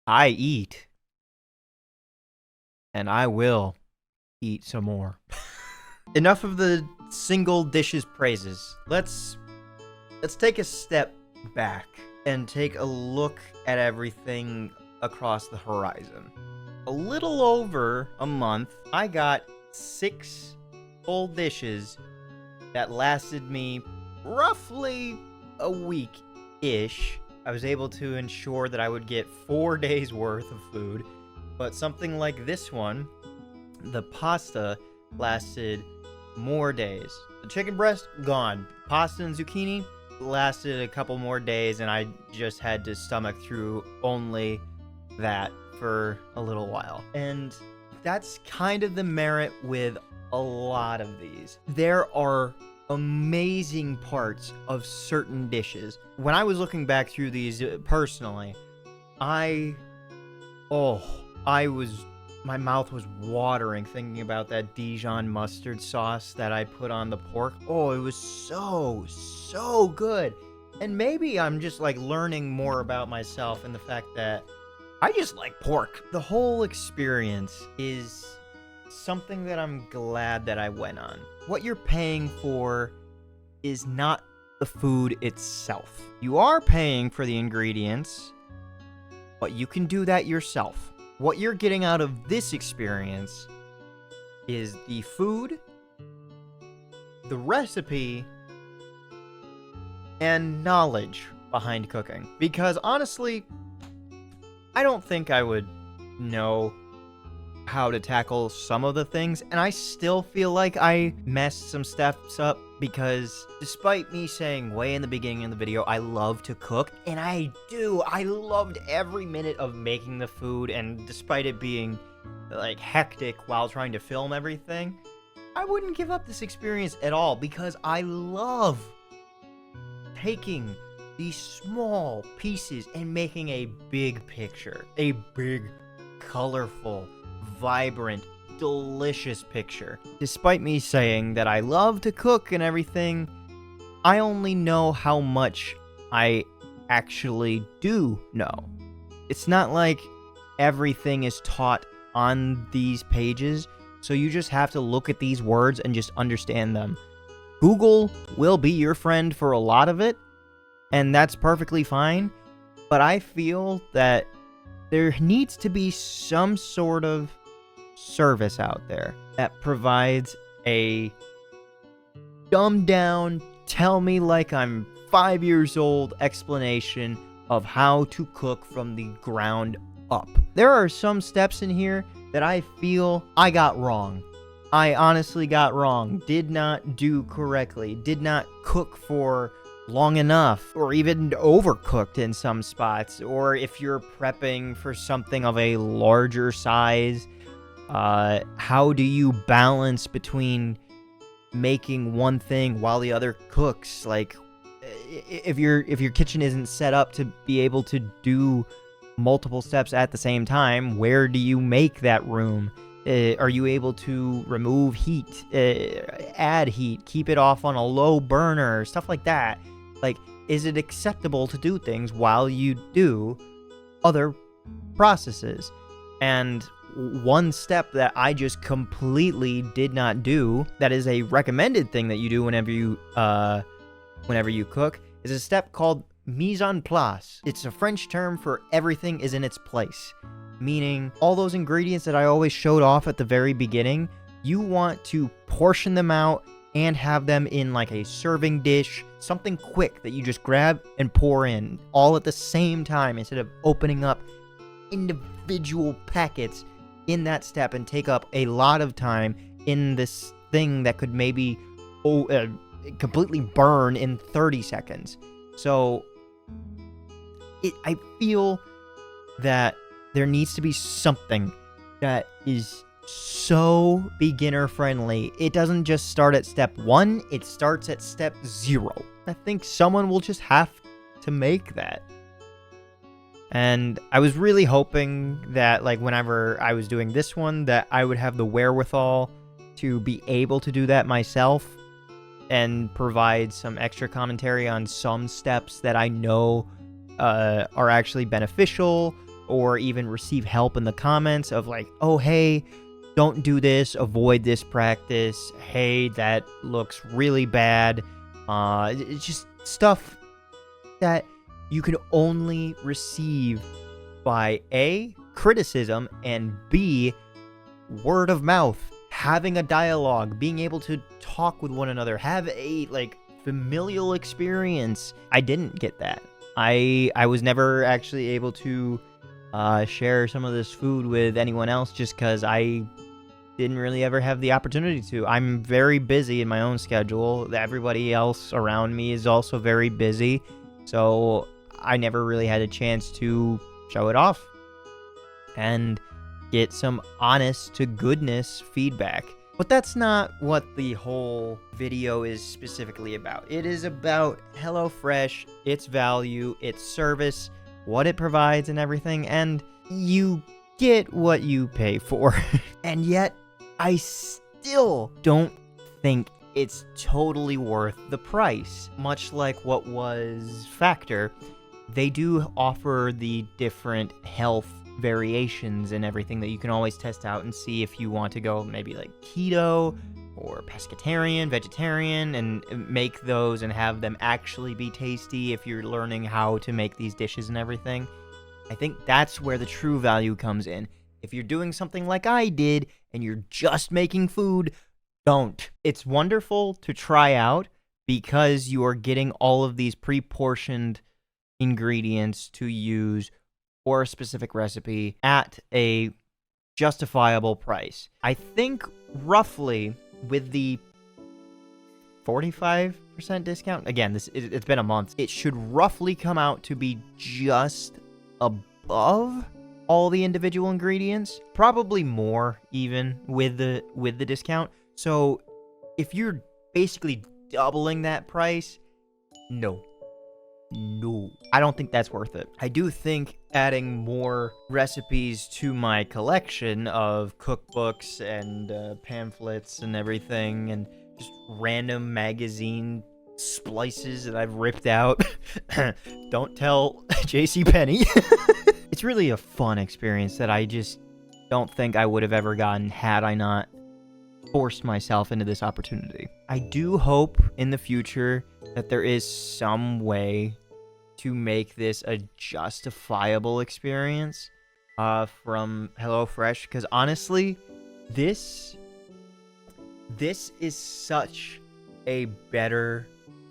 I eat. And I will eat some more. Enough of the single dishes praises. Let's take a step back and take a look at everything across the horizon. a little over a month, I got 6 full dishes that lasted me roughly a week-ish. I was able to ensure that I would get 4 days worth of food, but something like this one, the pasta, lasted more days. The chicken breast, gone. Pasta and zucchini lasted a couple more days, and I just had to stomach through only that for a little while. And that's kind of the merit with a lot of these. There are amazing parts of certain dishes. When I was looking back through these personally, my mouth was watering thinking about that Dijon mustard sauce that I put on the pork. Oh, it was so good. And maybe I'm just like learning more about myself and the fact that I just like pork. The whole experience is something that I'm glad that I went on. What you're paying for is not the food itself. You are paying for the ingredients, but you can do that yourself. What you're getting out of this experience is the food, the recipe, and knowledge behind cooking. Because honestly, I don't think I would know how to tackle some of the things, and I still feel like I messed some steps up because despite me saying way in the beginning of the video I love to cook, and I do, I loved every minute of making the food, and despite it being like hectic while trying to film everything, I wouldn't give up this experience at all because I love taking these small pieces and making a big picture, a big, colorful, vibrant, delicious picture. Despite me saying that I love to cook and everything, I only know how much I actually do know. It's not like everything is taught on these pages, so you just have to look at these words and just understand them. Google will be your friend for a lot of it, and that's perfectly fine, but I feel that there needs to be some sort of service out there that provides a dumbed down, tell me like I'm 5 years old explanation of how to cook from the ground up. There are some steps in here that I feel I got wrong. I honestly got wrong, did not do correctly, did not cook for long enough, or even overcooked in some spots, or if you're prepping for something of a larger size, how do you balance between making one thing while the other cooks? Like, if your kitchen isn't set up to be able to do multiple steps at the same time, where do you make that room? Are you able to remove heat, add heat, keep it off on a low burner, stuff like that? Like, is it acceptable to do things while you do other processes? And one step that I just completely did not do, that is a recommended thing that you do whenever you cook, is a step called mise en place. It's a French term for everything is in its place, meaning all those ingredients that I always showed off at the very beginning, you want to portion them out and have them in like a serving dish, something quick that you just grab and pour in all at the same time instead of opening up individual packets in that step and take up a lot of time in this thing that could maybe completely burn in 30 seconds. So I feel that there needs to be something that is so beginner friendly. It doesn't just start at step 1, it starts at step 0. I think someone will just have to make that. And I was really hoping that, like, whenever I was doing this one, that I would have the wherewithal to be able to do that myself and provide some extra commentary on some steps that I know are actually beneficial, or even receive help in the comments of like, oh, hey, don't do this, avoid this practice, hey, that looks really bad. It's just stuff that you can only receive by A, criticism, and B, word of mouth, having a dialogue, being able to talk with one another, have a like familial experience. I didn't get that. I was never actually able to share some of this food with anyone else just because I didn't really ever have the opportunity to. I'm very busy in my own schedule. Everybody else around me is also very busy, so I never really had a chance to show it off and get some honest to goodness feedback. But that's not what the whole video is specifically about. It is about HelloFresh, its value, its service, what it provides and everything, and you get what you pay for. And yet, I still don't think it's totally worth the price. Much like what was Factor, they do offer the different health variations and everything that you can always test out and see if you want to go maybe like keto or pescatarian, vegetarian, and make those and have them actually be tasty if you're learning how to make these dishes and everything. I think that's where the true value comes in. If you're doing something like I did and you're just making food, don't. It's wonderful to try out because you are getting all of these pre-portioned ingredients to use for a specific recipe at a justifiable price. I think roughly with the 45% discount, again, it's been a month, it should roughly come out to be just above all the individual ingredients, probably more even with the discount. So if you're basically doubling that price, no, I don't think that's worth it. I do think adding more recipes to my collection of cookbooks and pamphlets and everything, and just random magazine splices that I've ripped out. Don't tell JCPenney. It's really a fun experience that I just don't think I would have ever gotten had I not forced myself into this opportunity. I do hope in the future that there is some way to make this a justifiable experience from HelloFresh, because honestly, this is such a better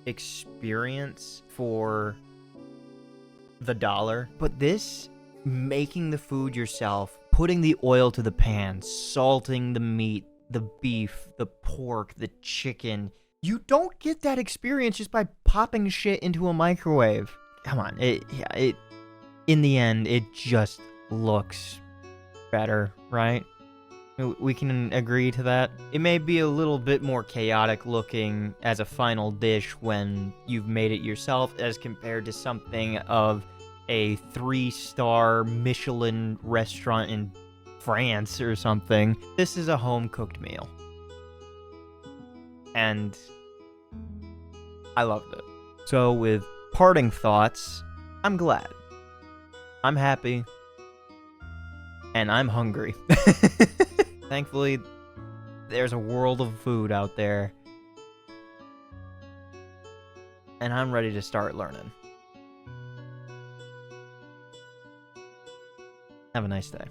experience for the dollar. But this, making the food yourself, putting the oil to the pan, salting the meat, the beef, the pork, the chicken, you don't get that experience just by popping shit into a microwave. Come on, in the end, it just looks better, right? We can agree to that. It may be a little bit more chaotic looking as a final dish when you've made it yourself as compared to something of a 3-star Michelin restaurant in France or something. This is a home-cooked meal. And I loved it. So with parting thoughts, I'm glad. I'm happy. And I'm hungry. Thankfully, there's a world of food out there. And I'm ready to start learning. Have a nice day.